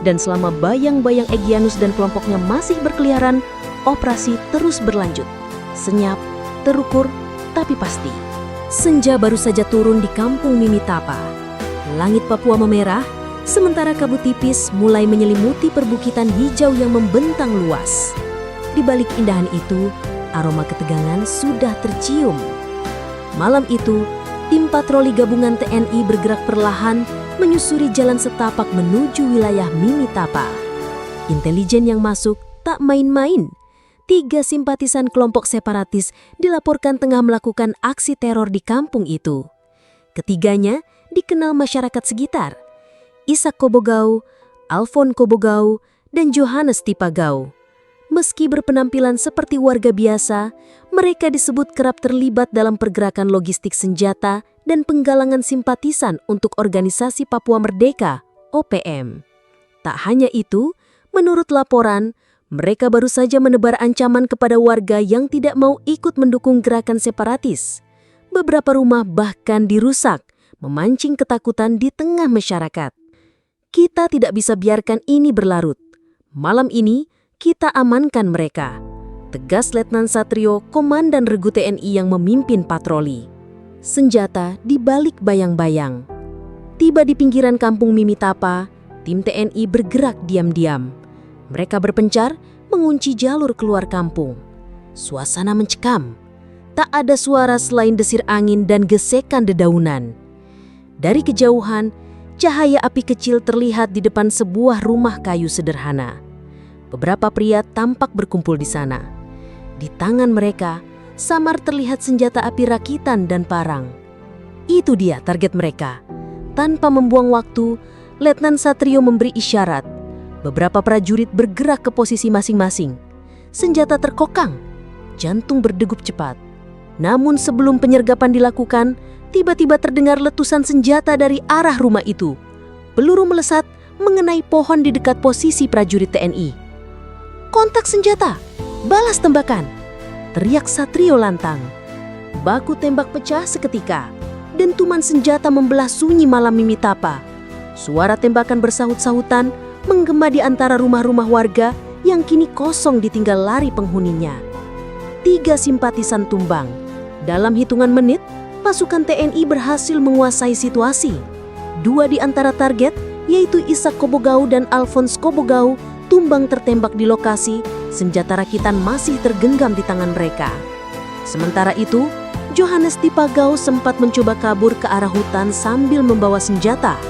Dan selama bayang-bayang Egyanus dan kelompoknya masih berkeliaran, operasi terus berlanjut. Senyap, terukur, tapi pasti. Senja baru saja turun di kampung Mimitapa. Langit Papua memerah, sementara kabut tipis mulai menyelimuti perbukitan hijau yang membentang luas. Di balik indahan itu, aroma ketegangan sudah tercium. Malam itu, tim patroli gabungan TNI bergerak perlahan menyusuri jalan setapak menuju wilayah Mimitapa. Intelijen yang masuk tak main-main. 3 simpatisan kelompok separatis dilaporkan tengah melakukan aksi teror di kampung itu. Ketiganya dikenal masyarakat sekitar. Ishak Kobogau, Alfon Kobogau, dan Johannes Tipagau. Meski berpenampilan seperti warga biasa, mereka disebut kerap terlibat dalam pergerakan logistik senjata dan penggalangan simpatisan untuk Organisasi Papua Merdeka, OPM. Tak hanya itu, menurut laporan, mereka baru saja menebar ancaman kepada warga yang tidak mau ikut mendukung gerakan separatis. Beberapa rumah bahkan dirusak, memancing ketakutan di tengah masyarakat. Kita tidak bisa biarkan ini berlarut. Malam ini, kita amankan mereka, tegas Letnan Satrio, Komandan Regu TNI yang memimpin patroli. Senjata di balik bayang-bayang. Tiba di pinggiran kampung Mimitapa, tim TNI bergerak diam-diam. Mereka berpencar, mengunci jalur keluar kampung. Suasana mencekam. Tak ada suara selain desir angin dan gesekan dedaunan. Dari kejauhan, cahaya api kecil terlihat di depan sebuah rumah kayu sederhana. Beberapa pria tampak berkumpul di sana. Di tangan mereka, samar terlihat senjata api rakitan dan parang. Itu dia target mereka. Tanpa membuang waktu, Letnan Satrio memberi isyarat. Beberapa prajurit bergerak ke posisi masing-masing. Senjata terkokang, jantung berdegup cepat. Namun sebelum penyergapan dilakukan, tiba-tiba terdengar letusan senjata dari arah rumah itu. Peluru melesat mengenai pohon di dekat posisi prajurit TNI. "Kontak senjata! Balas tembakan!" teriak Satrio lantang. Baku tembak pecah seketika. Dentuman senjata membelah sunyi malam Mimitapa. Suara tembakan bersahut-sahutan menggema di antara rumah-rumah warga yang kini kosong ditinggal lari penghuninya. 3 simpatisan tumbang. Dalam hitungan menit, pasukan TNI berhasil menguasai situasi. 2 di antara target, yaitu Ishak Kobogau dan Alphonse Kobogau, tumbang tertembak di lokasi. Senjata rakitan masih tergenggam di tangan mereka. Sementara itu, Johannes Dipagau sempat mencoba kabur ke arah hutan sambil membawa senjata.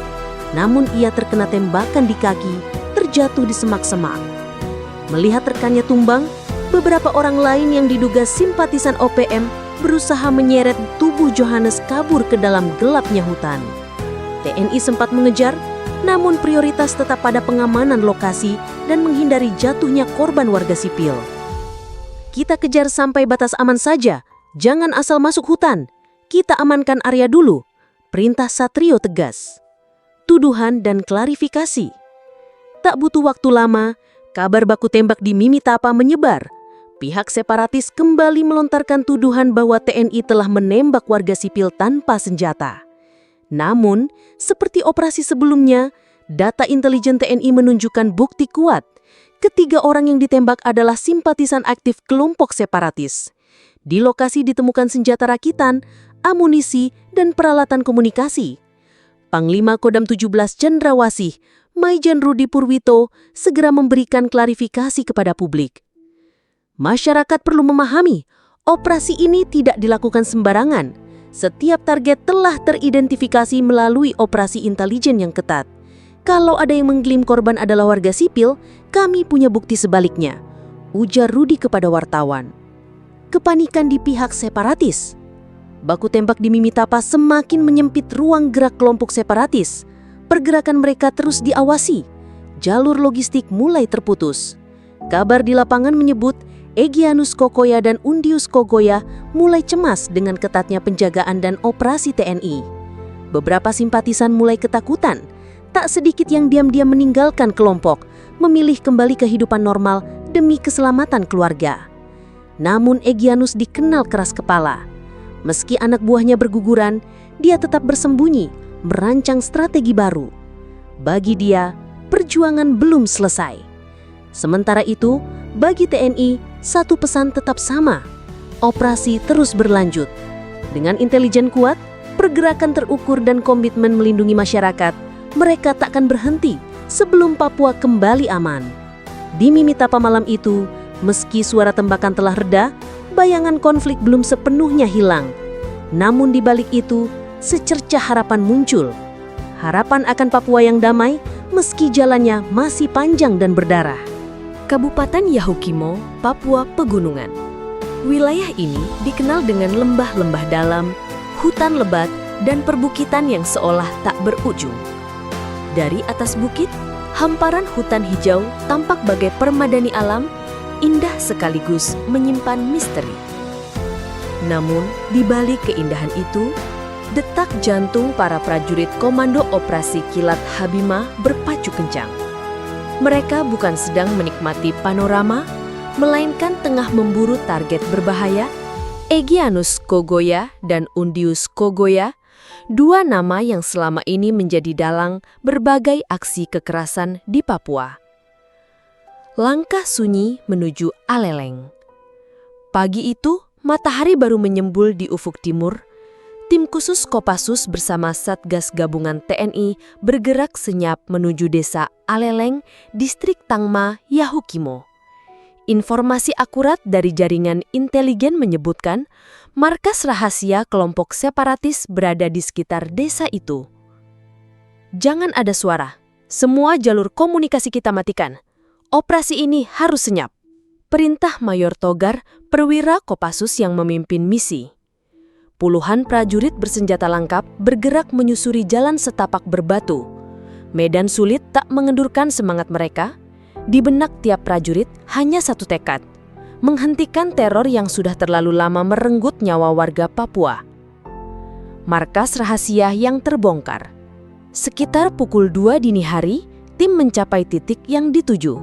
Namun ia terkena tembakan di kaki, terjatuh di semak-semak. Melihat rekannya tumbang, beberapa orang lain yang diduga simpatisan OPM berusaha menyeret tubuh Johannes kabur ke dalam gelapnya hutan. TNI sempat mengejar, namun prioritas tetap pada pengamanan lokasi dan menghindari jatuhnya korban warga sipil. "Kita kejar sampai batas aman saja, jangan asal masuk hutan. Kita amankan area dulu," perintah Satrio tegas. Tuduhan dan klarifikasi. Tak butuh waktu lama, kabar baku tembak di Mimitapa menyebar. Pihak separatis kembali melontarkan tuduhan bahwa TNI telah menembak warga sipil tanpa senjata. Namun, seperti operasi sebelumnya, data intelijen TNI menunjukkan bukti kuat. Ketiga orang yang ditembak adalah simpatisan aktif kelompok separatis. Di lokasi ditemukan senjata rakitan, amunisi, dan peralatan komunikasi. Panglima Kodam 17 Cendrawasih, Maijen Rudi Purwito, segera memberikan klarifikasi kepada publik. Masyarakat perlu memahami, operasi ini tidak dilakukan sembarangan. Setiap target telah teridentifikasi melalui operasi intelijen yang ketat. Kalau ada yang mengklaim korban adalah warga sipil, kami punya bukti sebaliknya, ujar Rudi kepada wartawan. Kepanikan di pihak separatis. Baku tembak di Mimitapa semakin menyempit ruang gerak kelompok separatis. Pergerakan mereka terus diawasi. Jalur logistik mulai terputus. Kabar di lapangan menyebut Egyanus Kokoya dan Undius Kogoya mulai cemas dengan ketatnya penjagaan dan operasi TNI. Beberapa simpatisan mulai ketakutan. Tak sedikit yang diam-diam meninggalkan kelompok, memilih kembali kehidupan normal demi keselamatan keluarga. Namun Egyanus dikenal keras kepala. Meski anak buahnya berguguran, dia tetap bersembunyi, merancang strategi baru. Bagi dia, perjuangan belum selesai. Sementara itu, bagi TNI, satu pesan tetap sama. Operasi terus berlanjut. Dengan intelijen kuat, pergerakan terukur dan komitmen melindungi masyarakat, mereka takkan berhenti sebelum Papua kembali aman. Di Mimitapa malam itu, meski suara tembakan telah reda, bayangan konflik belum sepenuhnya hilang. Namun di balik itu, secercah harapan muncul. Harapan akan Papua yang damai, meski jalannya masih panjang dan berdarah. Kabupaten Yahukimo, Papua Pegunungan. Wilayah ini dikenal dengan lembah-lembah dalam, hutan lebat, dan perbukitan yang seolah tak berujung. Dari atas bukit, hamparan hutan hijau tampak bagai permadani alam, indah sekaligus menyimpan misteri. Namun, di balik keindahan itu, detak jantung para prajurit Komando Operasi Kilat Habima berpacu kencang. Mereka bukan sedang menikmati panorama, melainkan tengah memburu target berbahaya, Egyanus Kogoya dan Undius Kogoya, 2 nama yang selama ini menjadi dalang berbagai aksi kekerasan di Papua. Langkah sunyi menuju Aleleng. Pagi itu, matahari baru menyembul di ufuk timur. Tim khusus Kopassus bersama Satgas Gabungan TNI bergerak senyap menuju desa Aleleng, distrik Tangma, Yahukimo. Informasi akurat dari jaringan intelijen menyebutkan markas rahasia kelompok separatis berada di sekitar desa itu. Jangan ada suara. Semua jalur komunikasi kita matikan. Operasi ini harus senyap. Perintah Mayor Togar, perwira Kopassus yang memimpin misi. Puluhan prajurit bersenjata lengkap bergerak menyusuri jalan setapak berbatu. Medan sulit tak mengendurkan semangat mereka. Di benak tiap prajurit hanya satu tekad, menghentikan teror yang sudah terlalu lama merenggut nyawa warga Papua. Markas rahasia yang terbongkar. Sekitar pukul 2 dini hari, tim mencapai titik yang dituju.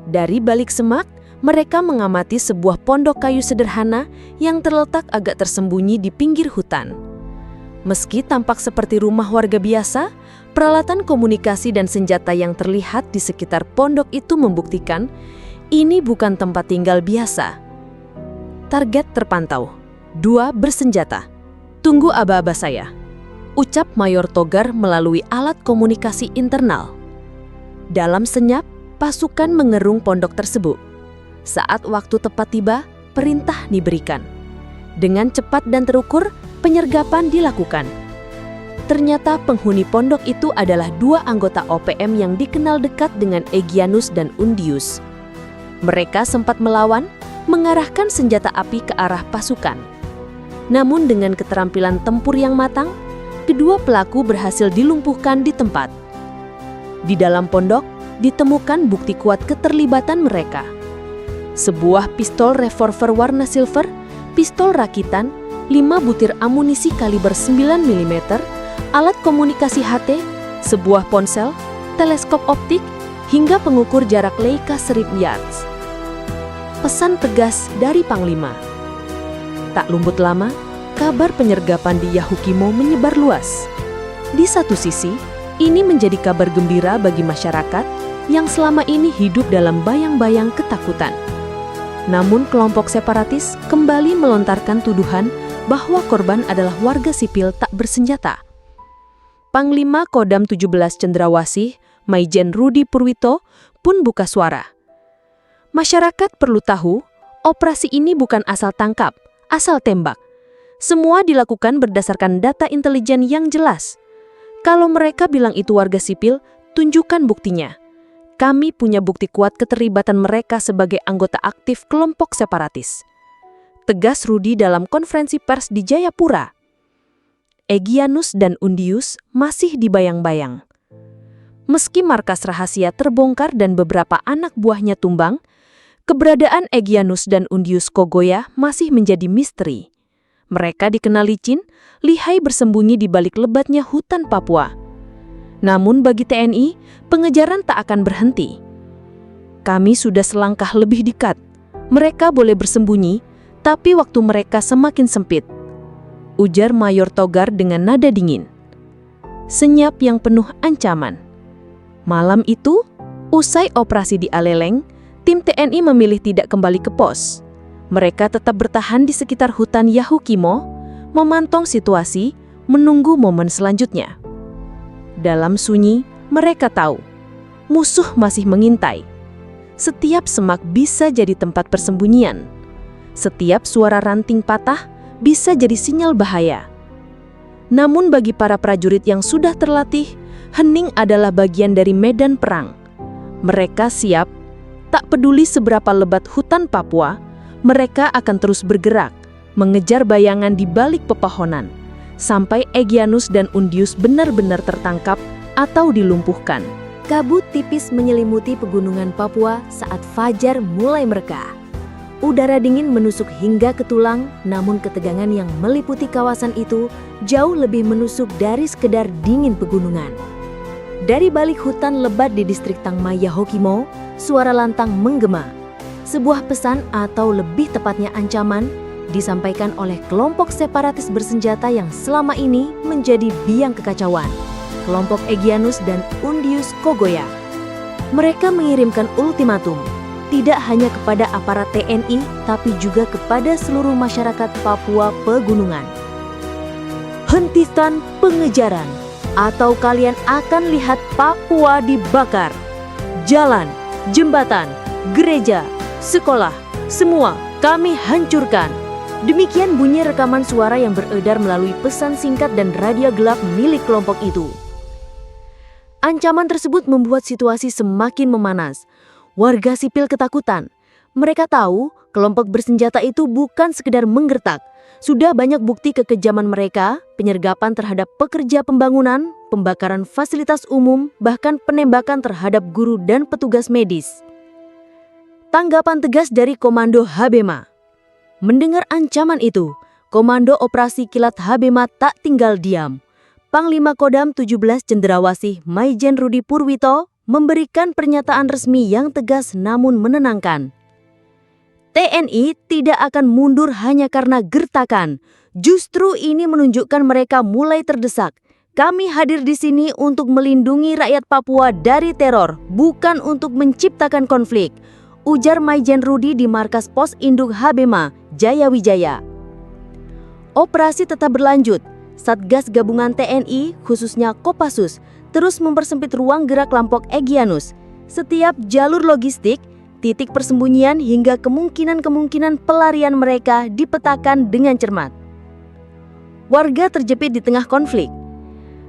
Dari balik semak, mereka mengamati sebuah pondok kayu sederhana yang terletak agak tersembunyi di pinggir hutan. Meski tampak seperti rumah warga biasa, peralatan komunikasi dan senjata yang terlihat di sekitar pondok itu membuktikan ini bukan tempat tinggal biasa. Target terpantau. 2 bersenjata. Tunggu aba-aba saya, ucap Mayor Togar melalui alat komunikasi internal. Dalam senyap, pasukan mengerung pondok tersebut. Saat waktu tepat tiba, perintah diberikan. Dengan cepat dan terukur, penyergapan dilakukan. Ternyata penghuni pondok itu adalah 2 anggota OPM yang dikenal dekat dengan Egyanus dan Undius. Mereka sempat melawan, mengarahkan senjata api ke arah pasukan. Namun dengan keterampilan tempur yang matang, kedua pelaku berhasil dilumpuhkan di tempat. Di dalam pondok, ditemukan bukti kuat keterlibatan mereka. Sebuah pistol revolver warna silver, pistol rakitan, 5 butir amunisi kaliber 9 mm, alat komunikasi HT, sebuah ponsel, teleskop optik, hingga pengukur jarak Leica Strip Yards. Pesan tegas dari Panglima. Tak lumut lama, kabar penyergapan di Yahukimo menyebar luas. Di satu sisi, ini menjadi kabar gembira bagi masyarakat yang selama ini hidup dalam bayang-bayang ketakutan. Namun kelompok separatis kembali melontarkan tuduhan bahwa korban adalah warga sipil tak bersenjata. Panglima Kodam 17 Cendrawasih, Maijen Rudi Purwito, pun buka suara. Masyarakat perlu tahu, operasi ini bukan asal tangkap, asal tembak. Semua dilakukan berdasarkan data intelijen yang jelas. Kalau mereka bilang itu warga sipil, tunjukkan buktinya. Kami punya bukti kuat keterlibatan mereka sebagai anggota aktif kelompok separatis. Tegas Rudi dalam konferensi pers di Jayapura. Egyanus dan Undius masih dibayang-bayang. Meski markas rahasia terbongkar dan beberapa anak buahnya tumbang, keberadaan Egyanus dan Undius Kogoya masih menjadi misteri. Mereka dikenal licin, lihai bersembunyi di balik lebatnya hutan Papua. Namun bagi TNI, pengejaran tak akan berhenti. Kami sudah selangkah lebih dekat. Mereka boleh bersembunyi, tapi waktu mereka semakin sempit, ujar Mayor Togar dengan nada dingin. Senyap yang penuh ancaman. Malam itu, usai operasi di Aleleng, tim TNI memilih tidak kembali ke pos. Mereka tetap bertahan di sekitar hutan Yahukimo, memantau situasi, menunggu momen selanjutnya. Dalam sunyi, mereka tahu, musuh masih mengintai. Setiap semak bisa jadi tempat persembunyian. Setiap suara ranting patah bisa jadi sinyal bahaya. Namun bagi para prajurit yang sudah terlatih, hening adalah bagian dari medan perang. Mereka siap, tak peduli seberapa lebat hutan Papua, mereka akan terus bergerak, mengejar bayangan di balik pepohonan, sampai Egyanus dan Undius benar-benar tertangkap atau dilumpuhkan. Kabut tipis menyelimuti pegunungan Papua saat fajar mulai mereka. Udara dingin menusuk hingga ke tulang, namun ketegangan yang meliputi kawasan itu jauh lebih menusuk dari sekedar dingin pegunungan. Dari balik hutan lebat di distrik Tangma Yahukimo, suara lantang menggema. Sebuah pesan atau lebih tepatnya ancaman disampaikan oleh kelompok separatis bersenjata yang selama ini menjadi biang kekacauan, kelompok Egyanus dan Undius Kogoya. Mereka mengirimkan ultimatum, tidak hanya kepada aparat TNI, tapi juga kepada seluruh masyarakat Papua Pegunungan. Hentikan pengejaran, atau kalian akan lihat Papua dibakar. Jalan, jembatan, gereja, sekolah, semua kami hancurkan. Demikian bunyi rekaman suara yang beredar melalui pesan singkat dan radio gelap milik kelompok itu. Ancaman tersebut membuat situasi semakin memanas. Warga sipil ketakutan. Mereka tahu kelompok bersenjata itu bukan sekedar menggertak. Sudah banyak bukti kekejaman mereka, penyergapan terhadap pekerja pembangunan, pembakaran fasilitas umum, bahkan penembakan terhadap guru dan petugas medis. Tanggapan tegas dari Komando Habema. Mendengar ancaman itu, Komando Operasi Kilat Habema tak tinggal diam. Panglima Kodam 17 Cendrawasih Maijen Rudi Purwito memberikan pernyataan resmi yang tegas namun menenangkan. TNI tidak akan mundur hanya karena gertakan. Justru ini menunjukkan mereka mulai terdesak. Kami hadir di sini untuk melindungi rakyat Papua dari teror, bukan untuk menciptakan konflik, ujar Maijen Rudi di markas Pos Induk Habema, Jayawijaya. Operasi tetap berlanjut. Satgas Gabungan TNI, khususnya Kopassus, terus mempersempit ruang gerak kelompok Egyanus. Setiap jalur logistik, titik persembunyian hingga kemungkinan pelarian mereka dipetakan dengan cermat. Warga terjepit di tengah konflik.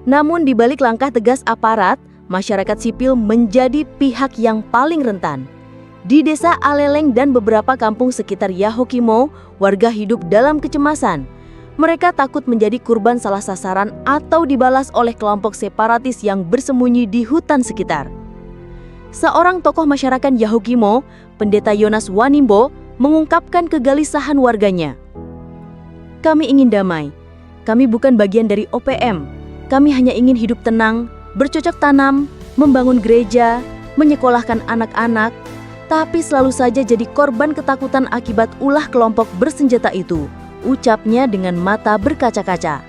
Namun di balik langkah tegas aparat, masyarakat sipil menjadi pihak yang paling rentan. Di desa Aleleng dan beberapa kampung sekitar Yahukimo, warga hidup dalam kecemasan. Mereka takut menjadi korban salah sasaran atau dibalas oleh kelompok separatis yang bersembunyi di hutan sekitar. Seorang tokoh masyarakat Yahukimo, Pendeta Yonas Wanimbo, mengungkapkan kegelisahan warganya. Kami ingin damai. Kami bukan bagian dari OPM. Kami hanya ingin hidup tenang, bercocok tanam, membangun gereja, menyekolahkan anak-anak, tapi selalu saja jadi korban ketakutan akibat ulah kelompok bersenjata itu, ucapnya dengan mata berkaca-kaca.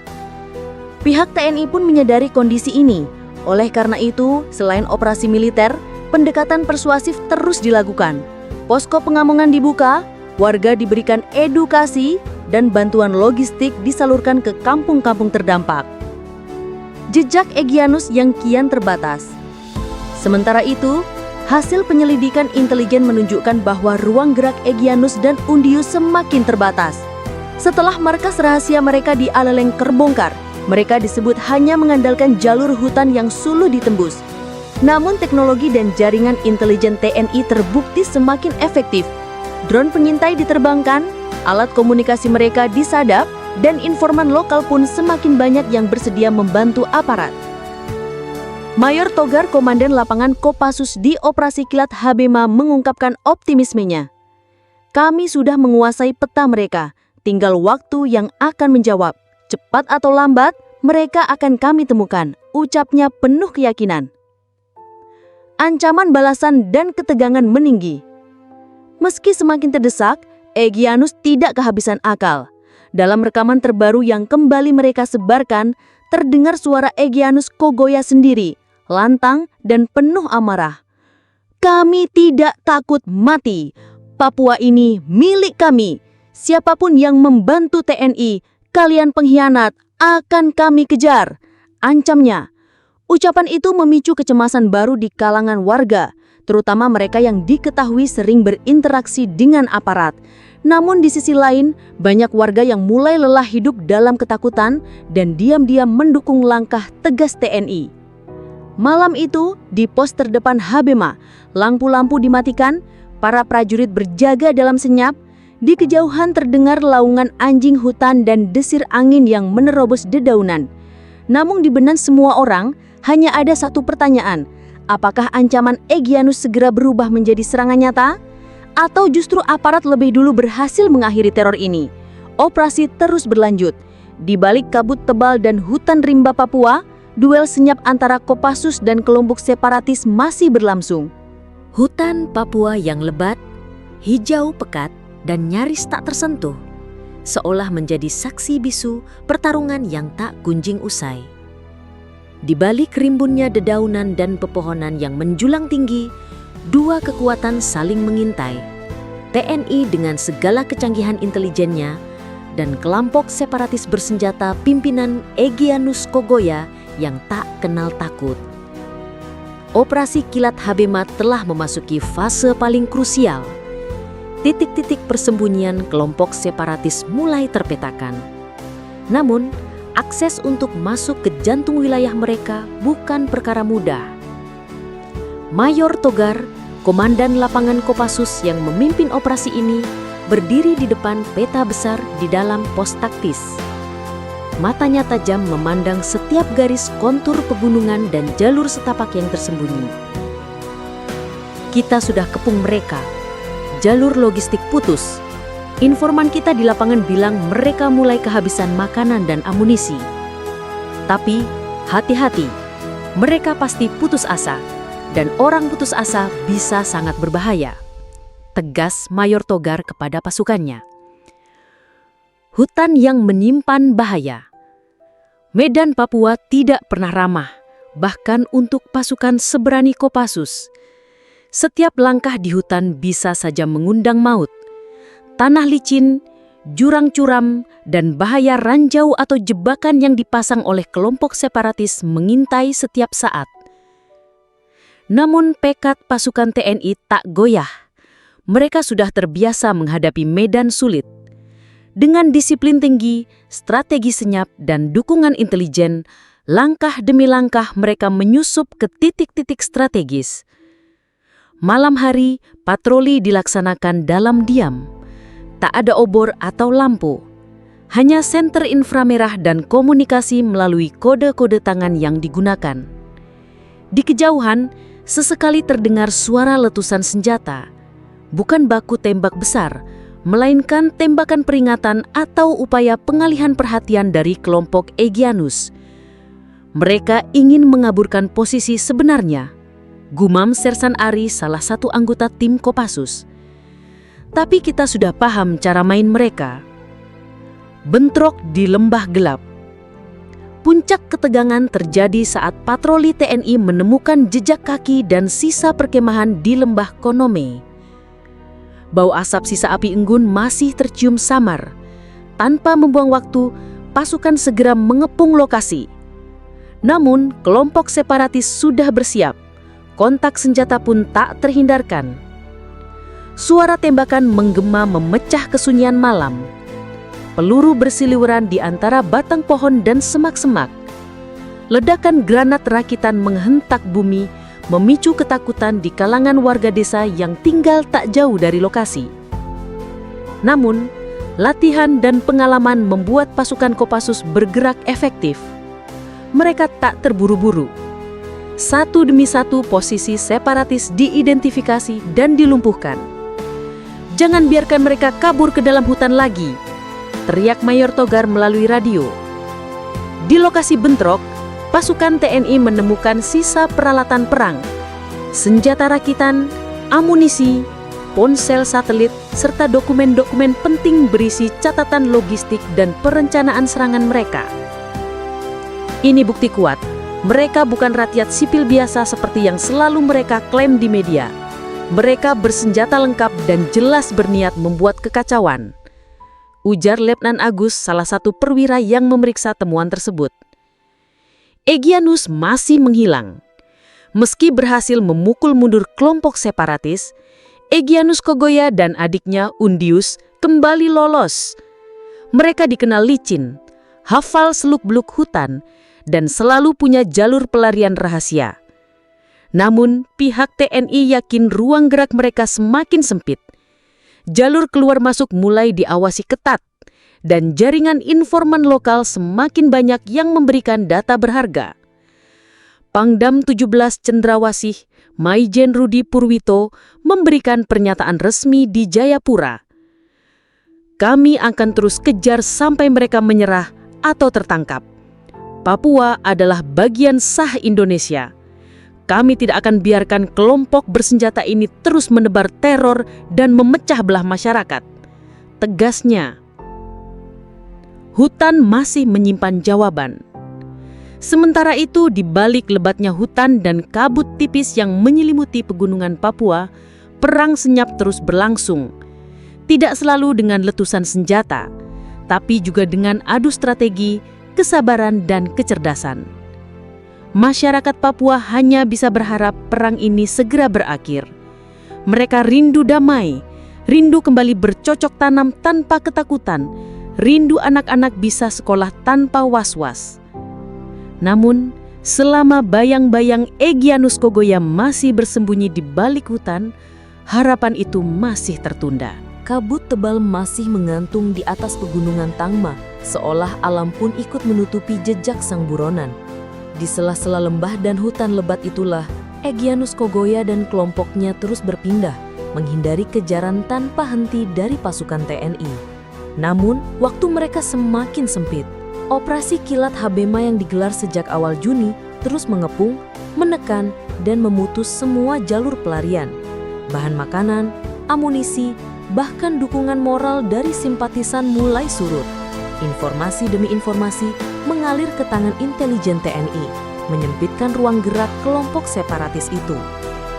Pihak TNI pun menyadari kondisi ini. Oleh karena itu, selain operasi militer, pendekatan persuasif terus dilakukan. Posko pengamongan dibuka, warga diberikan edukasi, dan bantuan logistik disalurkan ke kampung-kampung terdampak. Jejak Egyanus yang kian terbatas. Sementara itu, hasil penyelidikan intelijen menunjukkan bahwa ruang gerak Egyanus dan Undius semakin terbatas. Setelah markas rahasia mereka di Aleleng terbongkar, mereka disebut hanya mengandalkan jalur hutan yang sulit ditembus. Namun teknologi dan jaringan intelijen TNI terbukti semakin efektif. Drone pengintai diterbangkan, alat komunikasi mereka disadap, dan informan lokal pun semakin banyak yang bersedia membantu aparat. Mayor Togar, Komandan Lapangan Kopassus di Operasi Kilat Habema mengungkapkan optimismenya. Kami sudah menguasai peta mereka, tinggal waktu yang akan menjawab. Cepat atau lambat, mereka akan kami temukan, ucapnya penuh keyakinan. Ancaman balasan dan ketegangan meninggi. Meski semakin terdesak, Egyanus tidak kehabisan akal. Dalam rekaman terbaru yang kembali mereka sebarkan, terdengar suara Egyanus Kogoya sendiri, lantang dan penuh amarah. Kami tidak takut mati. Papua ini milik kami. Siapapun yang membantu TNI, kalian pengkhianat, akan kami kejar, ancamnya. Ucapan itu memicu kecemasan baru di kalangan warga, terutama mereka yang diketahui sering berinteraksi dengan aparat. Namun di sisi lain, banyak warga yang mulai lelah hidup dalam ketakutan dan diam-diam mendukung langkah tegas TNI. Malam itu, di pos terdepan Habema, lampu-lampu dimatikan, para prajurit berjaga dalam senyap. Di kejauhan terdengar laungan anjing hutan dan desir angin yang menerobos dedaunan. Namun di benak semua orang, hanya ada satu pertanyaan. Apakah ancaman Egyanus segera berubah menjadi serangan nyata? Atau justru aparat lebih dulu berhasil mengakhiri teror ini? Operasi terus berlanjut. Di balik kabut tebal dan hutan rimba Papua, duel senyap antara Kopassus dan kelompok separatis masih berlangsung. Hutan Papua yang lebat, hijau pekat, dan nyaris tak tersentuh, seolah menjadi saksi bisu pertarungan yang tak kunjung usai. Di balik rimbunnya dedaunan dan pepohonan yang menjulang tinggi, dua kekuatan saling mengintai. TNI dengan segala kecanggihan intelijennya dan kelompok separatis bersenjata pimpinan Egyanus Kogoya yang tak kenal takut. Operasi Kilat Habema telah memasuki fase paling krusial. Titik-titik persembunyian kelompok separatis mulai terpetakan. Namun, akses untuk masuk ke jantung wilayah mereka bukan perkara mudah. Mayor Togar, Komandan Lapangan Kopassus yang memimpin operasi ini, berdiri di depan peta besar di dalam pos taktis. Matanya tajam memandang setiap garis kontur pegunungan dan jalur setapak yang tersembunyi. Kita sudah kepung mereka. jalur logistik putus. Informan kita di lapangan bilang mereka mulai kehabisan makanan dan amunisi. Tapi, hati-hati, mereka pasti putus asa, dan orang putus asa bisa sangat berbahaya. Tegas Mayor Togar kepada pasukannya. Hutan yang menyimpan bahaya. Medan Papua tidak pernah ramah, bahkan untuk pasukan seberani Kopassus. Setiap langkah di hutan bisa saja mengundang maut. Tanah licin, jurang curam, dan bahaya ranjau atau jebakan yang dipasang oleh kelompok separatis mengintai setiap saat. Namun tekad pasukan TNI tak goyah. Mereka sudah terbiasa menghadapi medan sulit. Dengan disiplin tinggi, strategi senyap, dan dukungan intelijen, langkah demi langkah mereka menyusup ke titik-titik strategis. Malam hari, patroli dilaksanakan dalam diam. Tak ada obor atau lampu. Hanya senter inframerah dan komunikasi melalui kode-kode tangan yang digunakan. Di kejauhan, sesekali terdengar suara letusan senjata. Bukan baku tembak besar, melainkan tembakan peringatan atau upaya pengalihan perhatian dari kelompok Egyanus. Mereka ingin mengaburkan posisi sebenarnya, gumam Sersan Ari, salah satu anggota tim Kopassus. Tapi kita sudah paham cara main mereka. Bentrok di lembah gelap. Puncak ketegangan terjadi saat patroli TNI menemukan jejak kaki dan sisa perkemahan di lembah Konome. Bau asap sisa api unggun masih tercium samar. Tanpa membuang waktu, pasukan segera mengepung lokasi. Namun, kelompok separatis sudah bersiap. Kontak senjata pun tak terhindarkan. Suara tembakan menggema memecah kesunyian malam. Peluru bersiliweran di antara batang pohon dan semak-semak. Ledakan granat rakitan menghentak bumi, memicu ketakutan di kalangan warga desa yang tinggal tak jauh dari lokasi. Namun, latihan dan pengalaman membuat pasukan Kopassus bergerak efektif. Mereka tak terburu-buru. Satu demi satu posisi separatis diidentifikasi dan dilumpuhkan. "Jangan biarkan mereka kabur ke dalam hutan lagi," teriak Mayor Togar melalui radio. Di lokasi bentrok, pasukan TNI menemukan sisa peralatan perang, senjata rakitan, amunisi, ponsel satelit, serta dokumen-dokumen penting berisi catatan logistik dan perencanaan serangan mereka. Ini bukti kuat, mereka bukan rakyat sipil biasa seperti yang selalu mereka klaim di media. Mereka bersenjata lengkap dan jelas berniat membuat kekacauan, ujar Letnan Agus, salah satu perwira yang memeriksa temuan tersebut. Egyanus masih menghilang. Meski berhasil memukul mundur kelompok separatis, Egyanus Kogoya dan adiknya Undius kembali lolos. Mereka dikenal licin, hafal seluk-beluk hutan, dan selalu punya jalur pelarian rahasia. Namun, pihak TNI yakin ruang gerak mereka semakin sempit. Jalur keluar masuk mulai diawasi ketat, dan jaringan informan lokal semakin banyak yang memberikan data berharga. Pangdam 17 Cendrawasih, Maijen Rudi Purwito, memberikan pernyataan resmi di Jayapura. "Kami akan terus kejar sampai mereka menyerah atau tertangkap. Papua adalah bagian sah Indonesia. Kami tidak akan biarkan kelompok bersenjata ini terus menebar teror dan memecah belah masyarakat," tegasnya. Hutan masih menyimpan jawaban. Sementara itu, di balik lebatnya hutan dan kabut tipis yang menyelimuti pegunungan Papua, perang senyap terus berlangsung. Tidak selalu dengan letusan senjata, tapi juga dengan adu strategi, kesabaran, dan kecerdasan. Masyarakat Papua hanya bisa berharap perang ini segera berakhir. Mereka rindu damai, rindu kembali bercocok tanam tanpa ketakutan, rindu anak-anak bisa sekolah tanpa was-was. Namun, selama bayang-bayang Egyanus Kogoya masih bersembunyi di balik hutan, harapan itu masih tertunda. Kabut tebal masih mengantung di atas pegunungan Tangma, seolah alam pun ikut menutupi jejak sang buronan. Di sela-sela lembah dan hutan lebat itulah, Egyanus Kogoya dan kelompoknya terus berpindah, menghindari kejaran tanpa henti dari pasukan TNI. Namun, waktu mereka semakin sempit. Operasi Kilat Habema yang digelar sejak awal Juni terus mengepung, menekan, dan memutus semua jalur pelarian. Bahan makanan, amunisi, bahkan dukungan moral dari simpatisan mulai surut. Informasi demi informasi mengalir ke tangan intelijen TNI, menyempitkan ruang gerak kelompok separatis itu.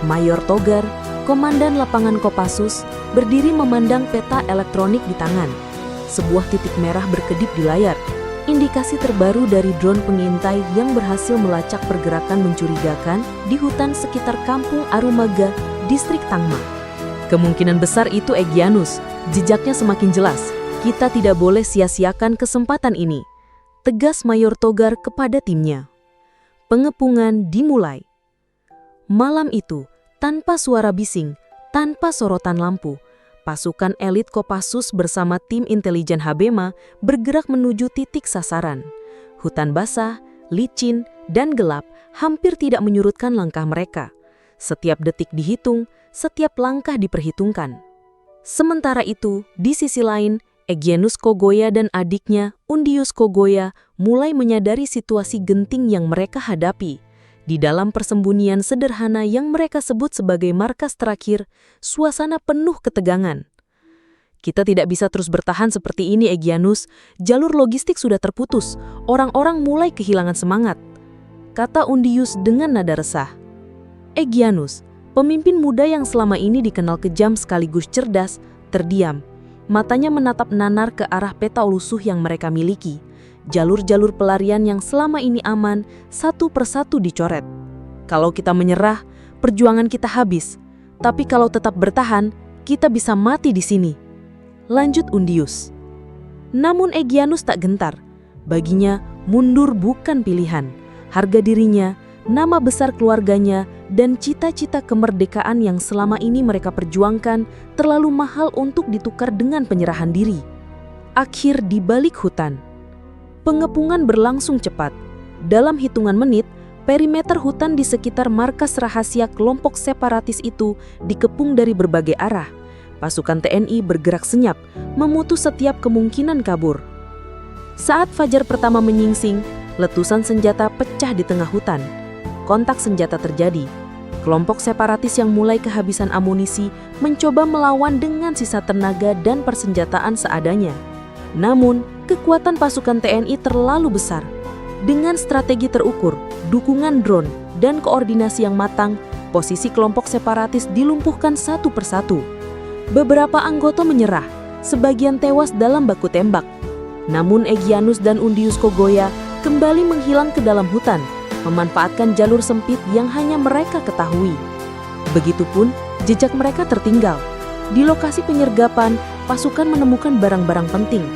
Mayor Togar, komandan lapangan Kopassus, berdiri memandang peta elektronik di tangan. Sebuah titik merah berkedip di layar, indikasi terbaru dari drone pengintai yang berhasil melacak pergerakan mencurigakan di hutan sekitar Kampung Arumaga, distrik Tangma. Kemungkinan besar itu Egyanus, jejaknya semakin jelas. Kita tidak boleh sia-siakan kesempatan ini, tegas Mayor Togar kepada timnya. Pengepungan dimulai. Malam itu, tanpa suara bising, tanpa sorotan lampu, pasukan elit Kopassus bersama tim intelijen Habema bergerak menuju titik sasaran. Hutan basah, licin, dan gelap hampir tidak menyurutkan langkah mereka. Setiap detik dihitung, setiap langkah diperhitungkan. Sementara itu, di sisi lain, Egyanus Kogoya dan adiknya, Undius Kogoya, mulai menyadari situasi genting yang mereka hadapi. Di dalam persembunyian sederhana yang mereka sebut sebagai markas terakhir, suasana penuh ketegangan. Kita tidak bisa terus bertahan seperti ini, Egyanus. Jalur logistik sudah terputus, orang-orang mulai kehilangan semangat, kata Undius dengan nada resah. Egyanus, pemimpin muda yang selama ini dikenal kejam sekaligus cerdas, terdiam. Matanya menatap nanar ke arah peta lusuh yang mereka miliki. Jalur-jalur pelarian yang selama ini aman, satu persatu dicoret. Kalau kita menyerah, perjuangan kita habis. Tapi kalau tetap bertahan, kita bisa mati di sini. Lanjut Undius. Namun Egyanus tak gentar. Baginya, mundur bukan pilihan. Harga dirinya, nama besar keluarganya, dan cita-cita kemerdekaan yang selama ini mereka perjuangkan terlalu mahal untuk ditukar dengan penyerahan diri. Akhir di balik hutan. Pengepungan berlangsung cepat. Dalam hitungan menit, perimeter hutan di sekitar markas rahasia kelompok separatis itu dikepung dari berbagai arah. Pasukan TNI bergerak senyap, memutus setiap kemungkinan kabur. Saat fajar pertama menyingsing, letusan senjata pecah di tengah hutan. Kontak senjata terjadi. Kelompok separatis yang mulai kehabisan amunisi mencoba melawan dengan sisa tenaga dan persenjataan seadanya. Namun, kekuatan pasukan TNI terlalu besar. Dengan strategi terukur, dukungan drone, dan koordinasi yang matang, posisi kelompok separatis dilumpuhkan satu persatu. Beberapa anggota menyerah, sebagian tewas dalam baku tembak. Namun Egyanus dan Undius Kogoya kembali menghilang ke dalam hutan, memanfaatkan jalur sempit yang hanya mereka ketahui. Begitupun, jejak mereka tertinggal. Di lokasi penyergapan, pasukan menemukan barang-barang penting,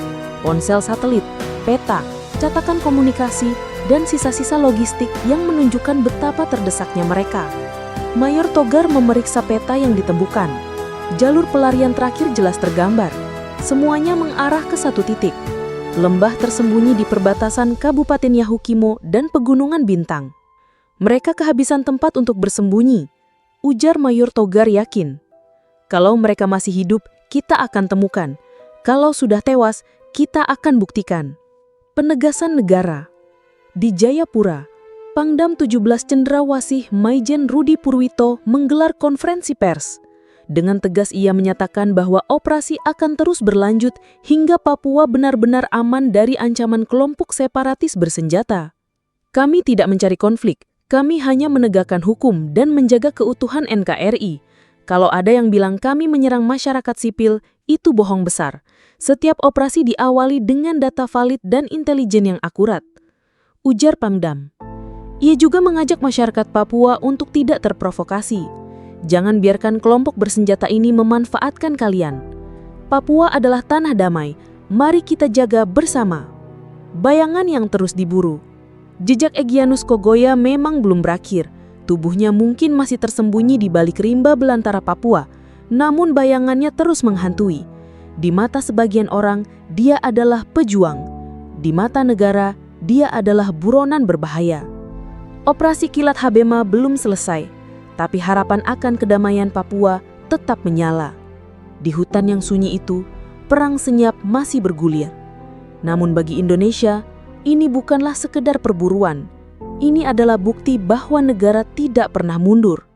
ponsel satelit, peta, catatan komunikasi, dan sisa-sisa logistik yang menunjukkan betapa terdesaknya mereka. Mayor Togar memeriksa peta yang ditemukan. Jalur pelarian terakhir jelas tergambar. Semuanya mengarah ke satu titik. Lembah tersembunyi di perbatasan Kabupaten Yahukimo dan Pegunungan Bintang. Mereka kehabisan tempat untuk bersembunyi, ujar Mayor Togar yakin. Kalau mereka masih hidup, kita akan temukan. Kalau sudah tewas, kita akan buktikan. Penegasan negara. Di Jayapura, Pangdam 17 Cendrawasih Maijen Rudi Purwito menggelar konferensi pers. Dengan tegas ia menyatakan bahwa operasi akan terus berlanjut hingga Papua benar-benar aman dari ancaman kelompok separatis bersenjata. Kami tidak mencari konflik, kami hanya menegakkan hukum dan menjaga keutuhan NKRI. Kalau ada yang bilang kami menyerang masyarakat sipil, itu bohong besar. Setiap operasi diawali dengan data valid dan intelijen yang akurat, ujar Pangdam. Ia juga mengajak masyarakat Papua untuk tidak terprovokasi. Jangan biarkan kelompok bersenjata ini memanfaatkan kalian. Papua adalah tanah damai, mari kita jaga bersama. Bayangan yang terus diburu. Jejak Egyanus Kogoya memang belum berakhir. Tubuhnya mungkin masih tersembunyi di balik rimba belantara Papua, namun bayangannya terus menghantui. Di mata sebagian orang, dia adalah pejuang. Di mata negara, dia adalah buronan berbahaya. Operasi Kilat Habema belum selesai, tapi harapan akan kedamaian Papua tetap menyala. Di hutan yang sunyi itu, perang senyap masih bergulir. Namun bagi Indonesia, ini bukanlah sekedar perburuan. Ini adalah bukti bahwa negara tidak pernah mundur.